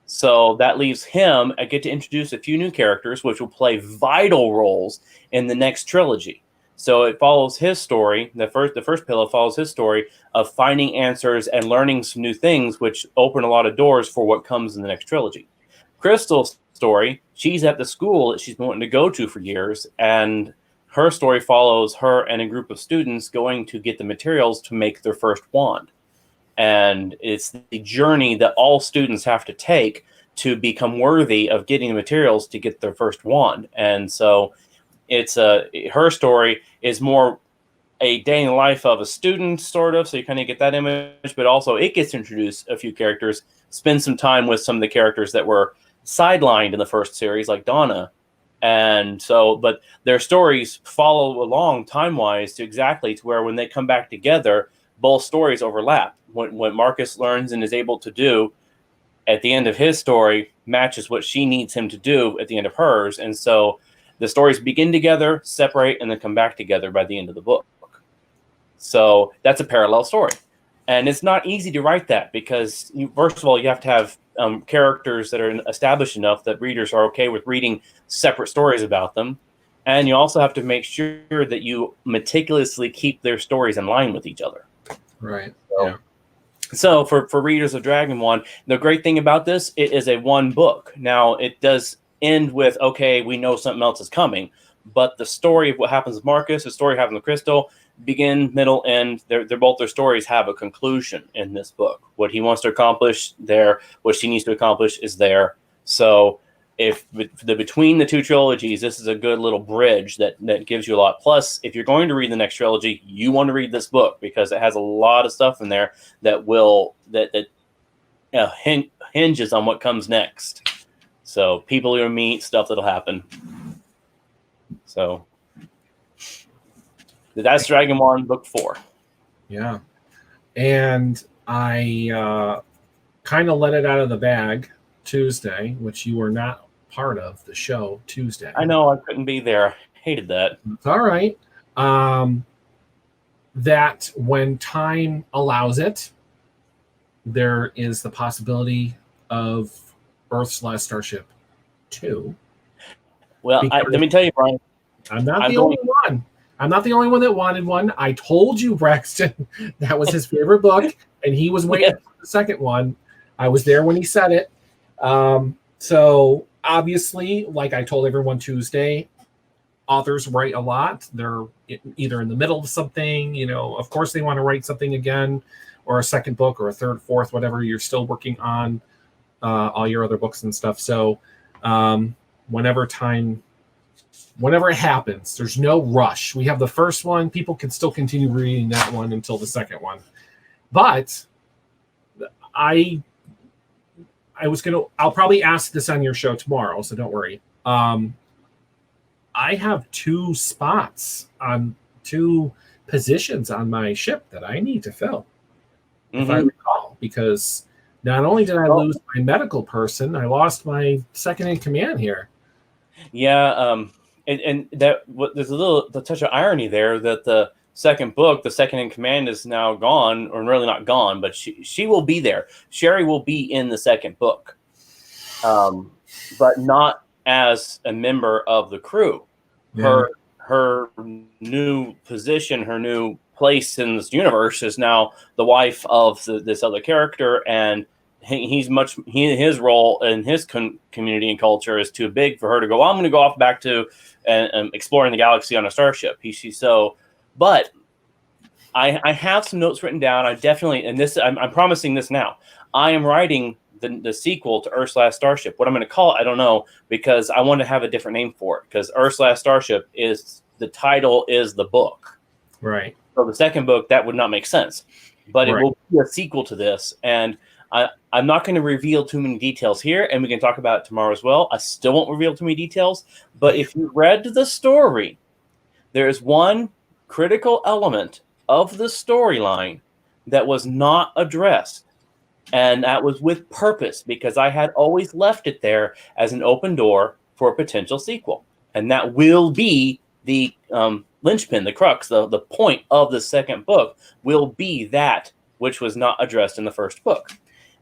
So that leaves him. I get to introduce a few new characters, which will play vital roles in the next trilogy. So it follows his story. The first pillar follows his story of finding answers and learning some new things, which open a lot of doors for what comes in the next trilogy. Crystal's story, she's at the school that she's been wanting to go to for years, and her story follows her and a group of students going to get the materials to make their first wand. And it's the journey that all students have to take to become worthy of getting the materials to get their first wand. And so her story is more a day in the life of a student, sort of, so you kind of get that image, but also it gets to introduce a few characters, spend some time with some of the characters that were sidelined in the first series, like Donna. And so, but their stories follow along time-wise to where when they come back together, both stories overlap. What Marcus learns and is able to do at the end of his story matches what she needs him to do at the end of hers. And so the stories begin together, separate, and then come back together by the end of the book. So that's a parallel story. And it's not easy to write that because, first of all, you have to have characters that are established enough that readers are okay with reading separate stories about them. And you also have to make sure that you meticulously keep their stories in line with each other. Right. So for readers of Dragon One, the great thing about this, it is a one book. Now, it does end with, okay, we know something else is coming. But the story of what happens with Marcus, the story happens with Crystal, begin, middle, end. Both their stories have a conclusion in this book. What he wants to accomplish there, what she needs to accomplish is there. So if between the 2 trilogies, this is a good little bridge that gives you a lot. Plus, if you're going to read the next trilogy, you want to read this book because it has a lot of stuff in there that hinges on what comes next. So people you'll meet, stuff that'll happen. So that's Dragon One Book 4. Yeah. And I kind of let it out of the bag Tuesday, which you were not part of the show Tuesday. I know, I couldn't be there. I hated that. It's all right. That when time allows it, there is the possibility of Earth's Last Starship 2. Well, let me tell you, Brian. I'm not the only one. I'm not the only one that wanted one. I told you, Braxton, that was his favorite book, and he was waiting for the second one. I was there when he said it. So obviously, like I told everyone Tuesday, authors write a lot. They're either in the middle of something, of course they want to write something again, or a second book, or a third, fourth, whatever. You're still working on all your other books and stuff. So whenever it happens, there's no rush. We have the first one. People can still continue reading that one until the second one. But I'll probably ask this on your show tomorrow, so don't worry. I have 2 spots on 2 positions on my ship that I need to fill, if I Mhm. recall, because not only did I Well, lose my medical person, I lost my second in command here. yeah, and that there's a little the touch of irony there that the second book, the second in command, is now gone, or really not gone, but she will be there. Sherry will be in the second book, um, but not as a member of the crew. Yeah. Her new position, her new place in this universe is now the wife of this other character, and his role in his community and culture is too big for her to go. Well, I'm going to go off back to and exploring the galaxy on a starship. But I have some notes written down. I definitely, and this I'm promising this now. I am writing the sequel to Earth's Last Starship. What I'm going to call it, I don't know, because I want to have a different name for it. Because Earth's Last Starship is the title is the book. Right. So the second book, that would not make sense, but it Right. will be a sequel to this. And I'm not going to reveal too many details here, and we can talk about it tomorrow as well. I still won't reveal too many details, but if you read the story, there is one critical element of the storyline that was not addressed. And that was with purpose, because I had always left it there as an open door for a potential sequel. And that will be the linchpin, the crux, the point of the second book will be that which was not addressed in the first book.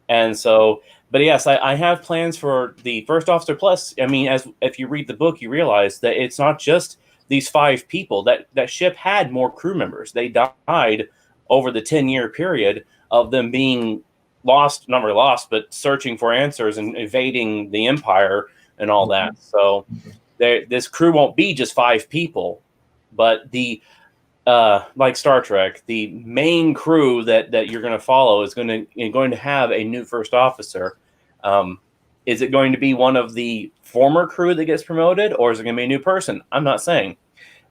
And so, but yes, I have plans for the First Officer Plus. I mean, as if you read the book, you realize that it's not just these 5 people. That ship had more crew members. They died over the 10-year period of them being lost, not really lost, but searching for answers and evading the Empire and all that. So this crew won't be just 5 people, but like Star Trek, the main crew that you're going to follow is going to have a new first officer. Is it going to be one of the former crew that gets promoted, or is it going to be a new person? I'm not saying.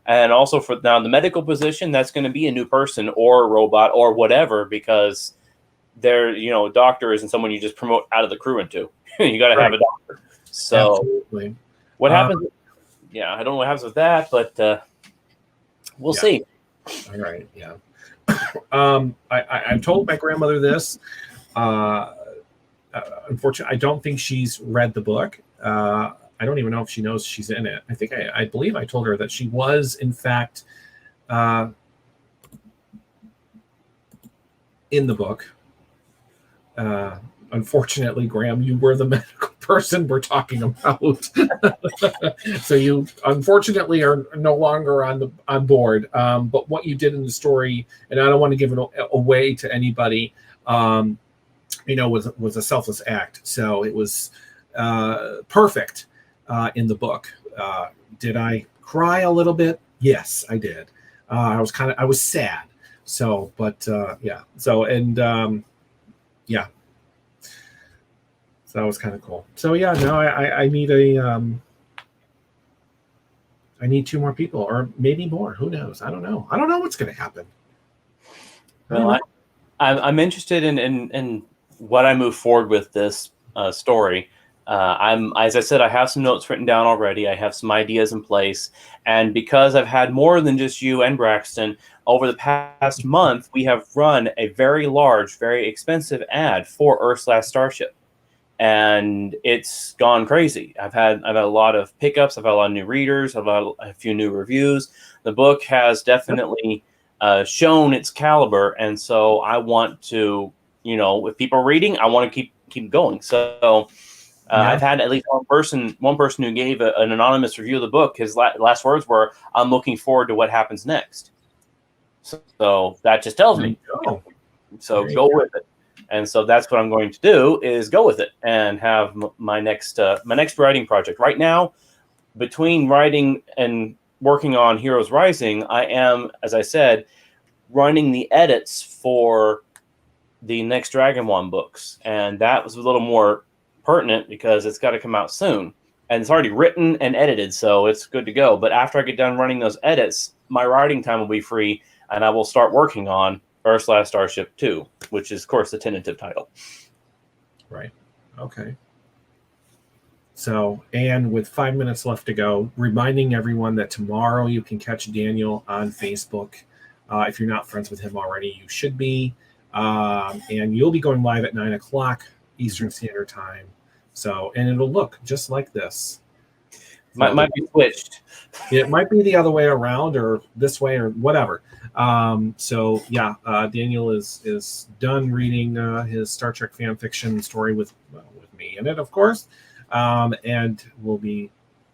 And also for now, the medical position, that's going to be a new person or a robot or whatever, because doctor isn't someone you just promote out of the crew into. You got to have a doctor. So absolutely. What happens? Yeah, I don't know what happens with that, but we'll see. All right. Yeah. I've told my grandmother this. Unfortunately, I don't think she's read the book. I don't even know if she knows she's in it. I believe I told her that she was, in fact, in the book. Unfortunately, Graham, you were the medical person we're talking about. So you unfortunately are no longer on board. But what you did in the story, and I don't want to give it away to anybody, was a selfless act. So it was perfect in the book. Did I cry a little bit? Yes, I did. I was sad. So, but yeah. So, and yeah. So that was kind of cool. So yeah, no, I need I need 2 more people, or maybe more. Who knows? I don't know. I don't know what's going to happen. Well, I'm interested in what I move forward with this story. As I said, I have some notes written down already. I have some ideas in place, and because I've had more than just you and Braxton over the past month, we have run a very large, very expensive ad for Earth's Last Starship. And it's gone crazy. I've had a lot of pickups. I've had a lot of new readers. I've had a few new reviews. The book has definitely shown its caliber, and so I want to, if people are reading, I want to keep going. So I've had at least one person who gave an anonymous review of the book. His last words were, "I'm looking forward to what happens next." So that just tells me. So go with it. And so that's what I'm going to do, is go with it and have my next writing project. Right now, between writing and working on Heroes Rising, I am, as I said, running the edits for the next Dragon One books. And that was a little more pertinent because it's got to come out soon. And it's already written and edited, so it's good to go. But after I get done running those edits, my writing time will be free, and I will start working on Earth's Last Starship 2, which is, of course, the tentative title. Right. Okay. So, and with 5 minutes left to go, reminding everyone that tomorrow you can catch Daniel on Facebook If you're not friends with him already, you should be. And you'll be going live at 9 o'clock Eastern Standard Time. So, and it'll look just like this. Might be switched. It might be the other way around or this way or whatever. Daniel is done reading his Star Trek fan fiction story with me in it, of course, and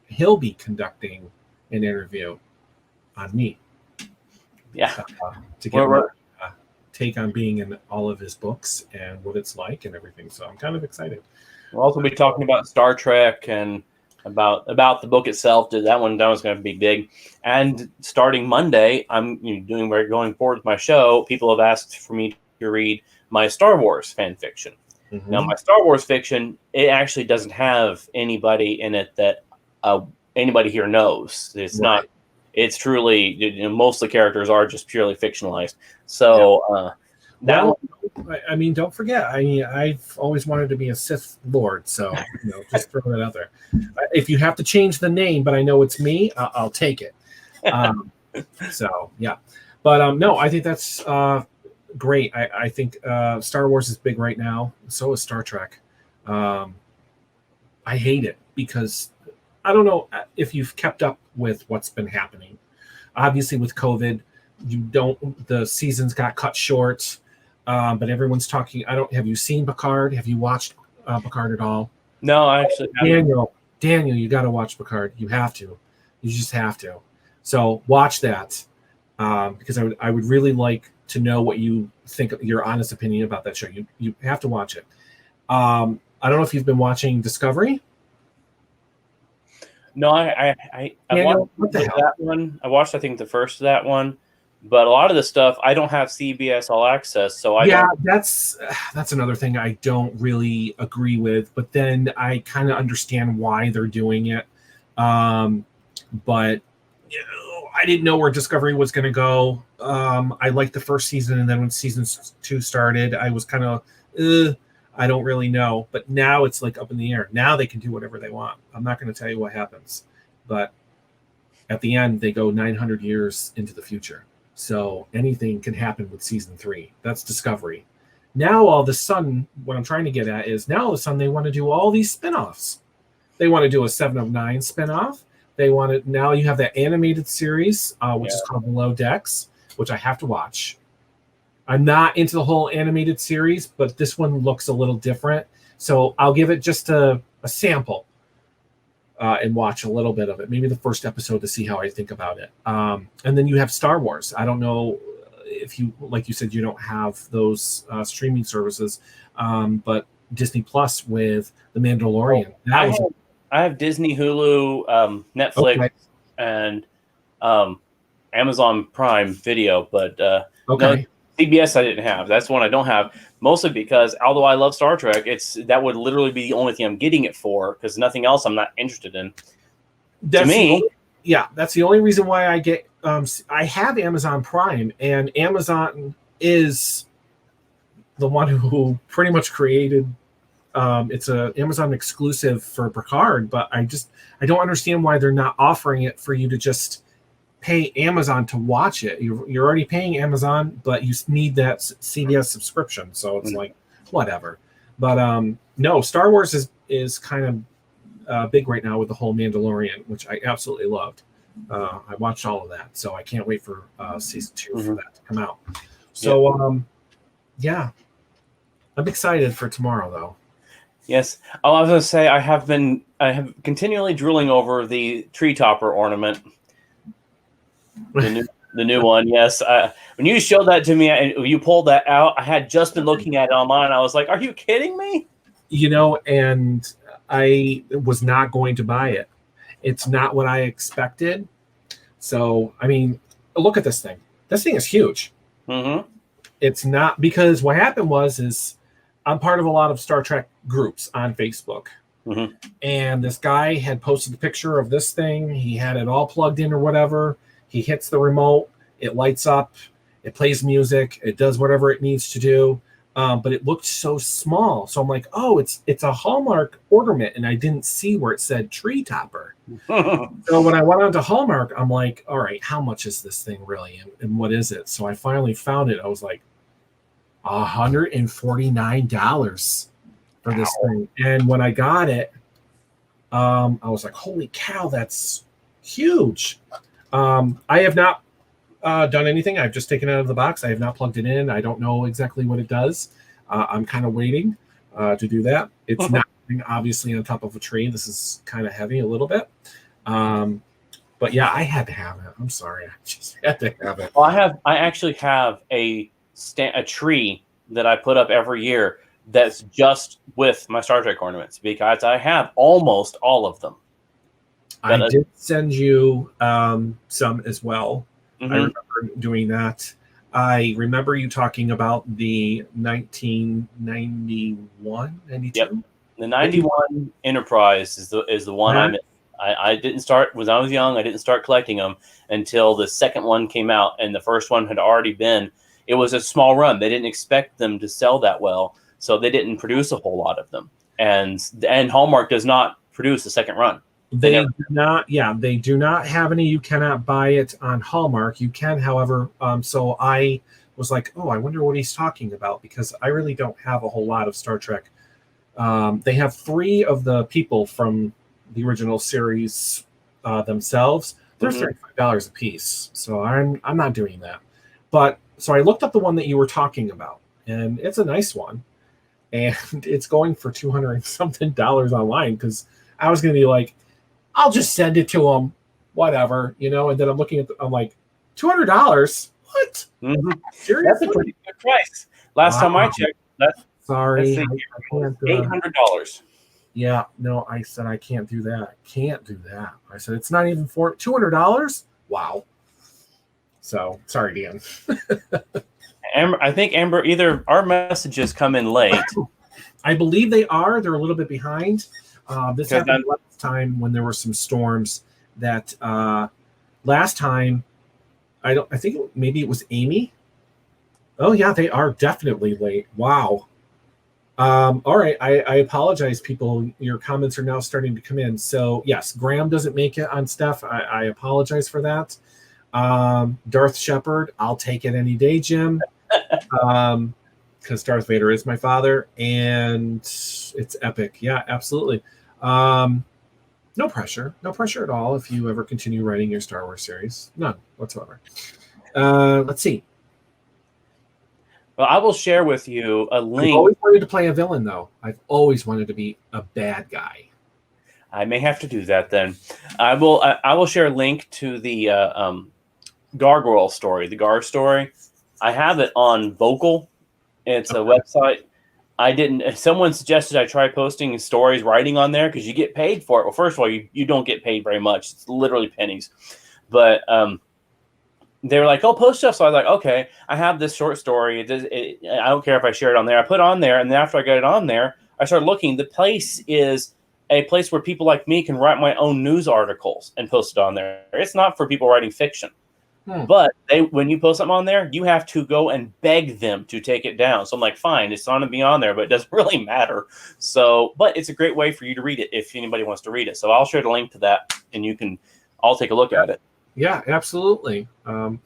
he'll be conducting an interview on me. Yeah, to get my take on being in all of his books and what it's like and everything. So I'm kind of excited. We'll also be talking about Star Trek and about the book itself. That one's going to be big. And starting Monday, I'm going forward with my show. People have asked for me to read my Star Wars fan fiction. Mm-hmm. Now, my Star Wars fiction, it actually doesn't have anybody in it that anybody here knows. It's not. It's truly, most of the characters are just purely fictionalized. So I mean, don't forget. I mean, I've always wanted to be a Sith Lord, so just throw that out there. If you have to change the name, but I know it's me, I'll take it. So yeah, but no, I think that's great. I think Star Wars is big right now. So is Star Trek. I hate it because I don't know if you've kept up with what's been happening. Obviously, with COVID, the seasons got cut short. But everyone's talking. Have you seen Picard? Have you watched Picard at all? No, I actually haven't. Daniel, you got to watch Picard. You have to. You just have to. So watch that because I would really like to know what you think, your honest opinion about that show. You have to watch it. I don't know if you've been watching Discovery. No, I watched that one. I watched, I think, the first of that one. But a lot of the stuff, I don't have CBS All Access, so that's another thing I don't really agree with. But then I kind of understand why they're doing it. But I didn't know where Discovery was going to go. I liked the first season, and then when season 2 started, I was kind of, I don't really know. But now it's like up in the air. Now they can do whatever they want. I'm not going to tell you what happens, but at the end, they go 900 years into the future. So anything can happen with season 3. That's Discovery. Now, all of a sudden, what I'm trying to get at is now all of a sudden they want to do all these spinoffs. They want to do a 7 of 9 spinoff. Now you have that animated series, which is called Below Decks, which I have to watch. I'm not into the whole animated series, but this one looks a little different. So I'll give it just a sample. And watch a little bit of it, maybe the first episode to see how I think about it. And then you have Star Wars. I don't know if you, like you said, you don't have those streaming services, but Disney Plus with The Mandalorian. I have Disney, Hulu, Netflix, and Amazon Prime Video, but no, CBS I didn't have. That's the one I don't have, mostly because although I love Star Trek, that would literally be the only thing I'm getting it for, because nothing else I'm not interested in. That's the only reason why I get I have Amazon Prime, and Amazon is the one who pretty much created it's a Amazon exclusive for Picard, but I don't understand why they're not offering it for you to just pay Amazon to watch it. You're already paying Amazon, but you need that CBS subscription. So it's like, whatever. But no, Star Wars is kind of big right now with the whole Mandalorian, which I absolutely loved. I watched all of that. So I can't wait for season 2 for that to come out. So I'm excited for tomorrow though. Yes. Oh, I was going to say, I have continually drooling over the tree topper ornament. The new one, yes. When you showed that to me and you pulled that out, I had just been looking at it online. I was like, "Are you kidding me?" And I was not going to buy it. It's not what I expected. So, I mean, look at this thing. This thing is huge. Mm-hmm. It's not, because what happened is I'm part of a lot of Star Trek groups on Facebook. Mm-hmm. And this guy had posted a picture of this thing. He had it all plugged in or whatever. He hits the remote, it lights up, it plays music, it does whatever it needs to do. but it looked so small. So I'm like, oh, it's a Hallmark ornament, and I didn't see where it said tree topper. So when I went on to Hallmark, I'm like, all right, how much is this thing really, and what is it? So I finally found it. I was like, $149 for this thing. And when I got it, I was like, holy cow, that's huge. I have not done anything. I've just taken it out of the box. I have not plugged it in. I don't know exactly what it does. I'm kind of waiting to do that. It's not obviously on top of a tree. This is kind of heavy a little bit. But yeah, I had to have it. I'm sorry. I just had to have it. Well, I actually have a tree that I put up every year that's just with my Star Trek ornaments, because I have almost all of them. I did send you some as well. Mm-hmm. I remember doing that. I remember you talking about the 1991, 92? Yep. The 91 Enterprise is the one I missed. I didn't start, when I was young, I didn't start collecting them until the second one came out, and the first one had already been, it was a small run. They didn't expect them to sell that well, so they didn't produce a whole lot of them. And Hallmark does not produce a second run. They do not. Yeah, they do not have any. You cannot buy it on Hallmark. You can, however. So I was like, oh, I wonder what he's talking about, because I really don't have a whole lot of Star Trek. They have 3 of the people from the original series themselves. They're $35 a piece. So I'm not doing that. But so I looked up the one that you were talking about, and it's a nice one, and it's going for $200 and something online, because I was going to be like, I'll just send it to them, whatever, and then I'm looking at I'm like, $200? What? Mm-hmm. Seriously? That's a pretty good price. Last time I checked, sorry, $800. Yeah, no, I said I can't do that. Can't do that. I said it's not even for $200. Wow. So sorry, Dan. Amber, I think Amber, either our messages come in late. I believe they are. They're a little bit behind. This happened last time when there were some storms. That last time, I think maybe it was Amy. Oh yeah, they are definitely late. Wow. All right, I apologize, people. Your comments are now starting to come in. So yes, Graham doesn't make it on Steph. I apologize for that. Darth Shepard, I'll take it any day, Jim. Because Darth Vader is my father, and it's epic. Yeah, absolutely. No pressure at all if you ever continue writing your Star Wars series. None whatsoever. Let's see. Well, I will share with you a link. I've always wanted to play a villain, though. I've always wanted to be a bad guy. I may have to do that then. I will share a link to the Gargoyle story, the Gar story. I have it on Vocal. It's a website. Someone suggested I try posting stories, writing on there, because you get paid for it. Well, first of all, you don't get paid very much. It's literally pennies. But they were like, oh, post stuff. So I was like, okay, I have this short story. I don't care if I share it on there. I put it on there, and then after I got it on there, I started looking. The place is a place where people like me can write my own news articles and post it on there. It's not for people writing fiction. But when you post something on there, you have to go and beg them to take it down. So I'm like, fine, it's going to be on there, but it doesn't really matter. So, but it's a great way for you to read it if anybody wants to read it. So I'll share the link to that, and I'll take a look at it. Yeah, absolutely. I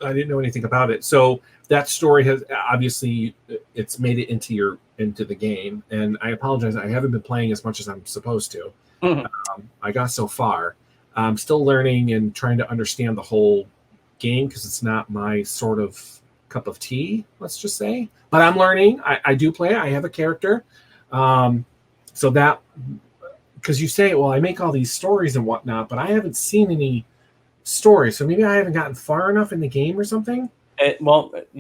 didn't know anything about it. So that story has obviously it's made it into the game. And I apologize, I haven't been playing as much as I'm supposed to. I got so far. I'm still learning and trying to understand the whole game, because it's not my sort of cup of tea, let's just say. But I'm learning. I do play it. I have a character. So that, because you say, well, I make all these stories and whatnot, but I haven't seen any stories. So maybe I haven't gotten far enough in the game or something.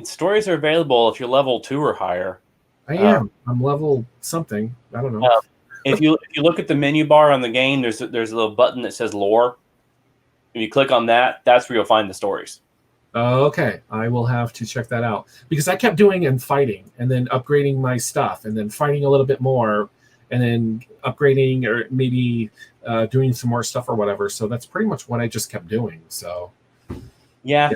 Stories are available if you're level 2 or higher. I am. I'm level something. I don't know. If you look at the menu bar on the game, there's a little button that says lore. If you click on that, that's where you'll find the stories. Okay, I will have to check that out, because I kept doing and fighting and then upgrading my stuff and then fighting a little bit more and then upgrading or maybe doing some more stuff or whatever. So that's pretty much what I just kept doing. So yeah.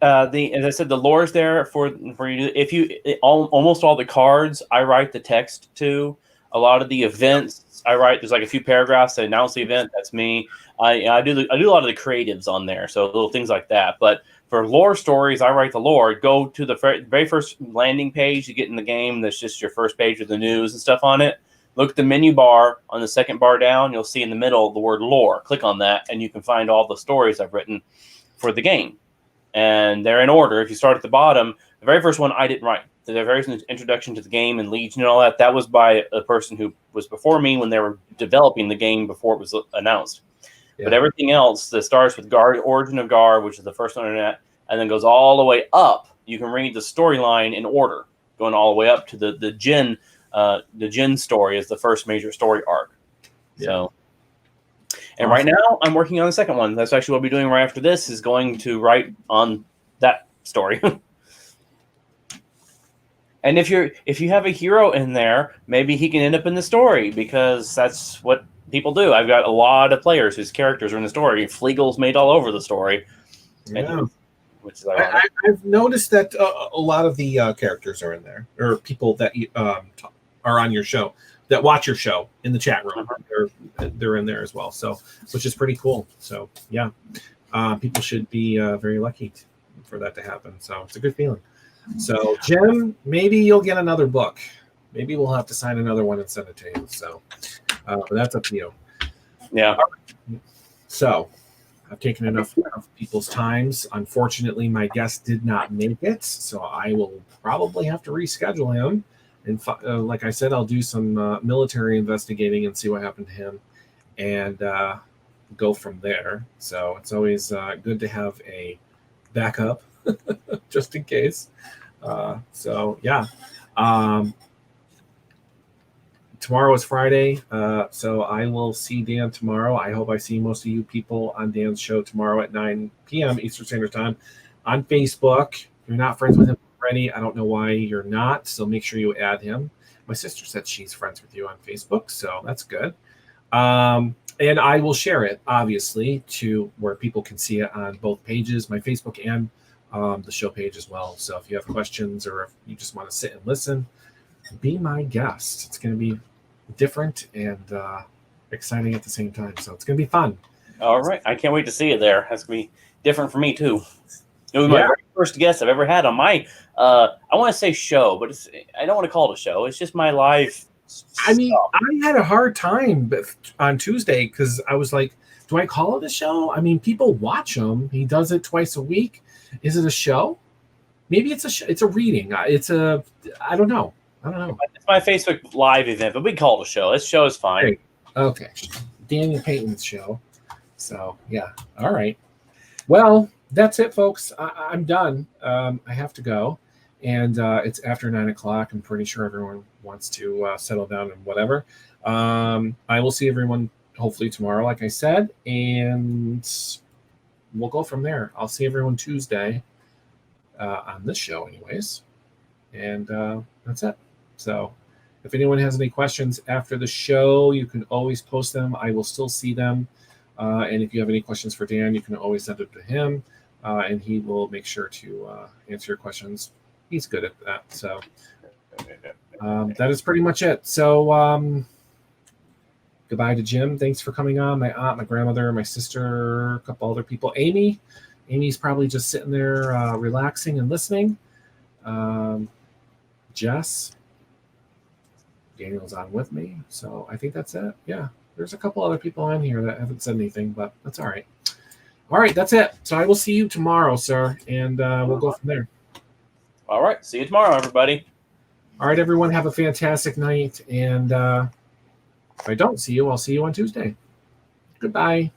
as I said, the lore is there for you. Almost all the cards I write the text to. A lot of the events I write. There's like a few paragraphs that announce the event. That's me. I do a lot of the creatives on there, so little things like that. But for lore stories, I write the lore. Go to the very first landing page you get in the game. That's just your first page with the news and stuff on it. Look at the menu bar on the second bar down. You'll see in the middle the word lore. Click on that, and you can find all the stories I've written for the game. And they're in order. If you start at the bottom, the very first one I didn't write. The very first introduction to the game and Legion and all that, that was by a person who was before me when they were developing the game before it was announced. Yeah. But everything else that starts with Origin of Gar, which is the first on the internet, and then goes all the way up, you can read the storyline in order, going all the way up to the Jin story is the first major story arc. Yeah. So, and right now I'm working on the second one. That's actually what I'll be doing right after this, is going to write on that story. And if you have a hero in there, maybe he can end up in the story, because that's what people do. I've got a lot of players whose characters are in the story. Fleagle's made all over the story. Yeah. Which is ironic. I've noticed that a lot of the characters are in there, or people that are on your show, that watch your show in the chat room. They're in there as well. So, which is pretty cool. So, yeah, people should be very lucky for that to happen. So it's a good feeling. So, Jim, maybe you'll get another book. Maybe we'll have to sign another one and send it to you. So, but that's up to you. Yeah. Right. So, I've taken enough of people's times. Unfortunately, my guest did not make it, so I will probably have to reschedule him. And like I said, I'll do some military investigating and see what happened to him, and go from there. So it's always good to have a backup just in case. So yeah. Tomorrow is Friday, so I will see Dan tomorrow. I hope I see most of you people on Dan's show tomorrow at 9 p.m. Eastern Standard Time on Facebook. If you're not friends with him already, I don't know why you're not, so make sure you add him. My sister said she's friends with you on Facebook, so that's good. And I will share it, obviously, to where people can see it on both pages, my Facebook and the show page as well. So if you have questions or if you just want to sit and listen, be my guest. It's going to be different and exciting at the same time. So it's going to be fun. All right. I can't wait to see it there. That's going to be different for me, too. It was my very first guest I've ever had on my, I want to say show, but I don't want to call it a show. It's just my live I mean, I had a hard time on Tuesday because I was like, do I call it a show? I mean, people watch him. He does it twice a week. Is it a show? Maybe it's a it's a reading. I don't know. It's my Facebook Live event, but we call it a show. This show is fine. Okay. Daniel Peyton's show. So, yeah. All right. Well, that's it, folks. I'm done. I have to go. And it's after 9 o'clock. I'm pretty sure everyone wants to settle down and whatever. I will see everyone hopefully tomorrow, like I said. And we'll go from there. I'll see everyone Tuesday on this show anyways. And that's it. So if anyone has any questions after the show, you can always post them. I will still see them. And if you have any questions for Dan, you can always send it to him. And he will make sure to answer your questions. He's good at that. So that is pretty much it. So goodbye to Jim. Thanks for coming on. My aunt, my grandmother, my sister, a couple other people. Amy's probably just sitting there relaxing and listening. Jess. Daniel's on with me. So I think that's it. Yeah. There's a couple other people on here that haven't said anything, but that's all right. All right. That's it. So I will see you tomorrow, sir. And we'll go from there. All right. See you tomorrow, everybody. All right, everyone. Have a fantastic night. And if I don't see you, I'll see you on Tuesday. Goodbye.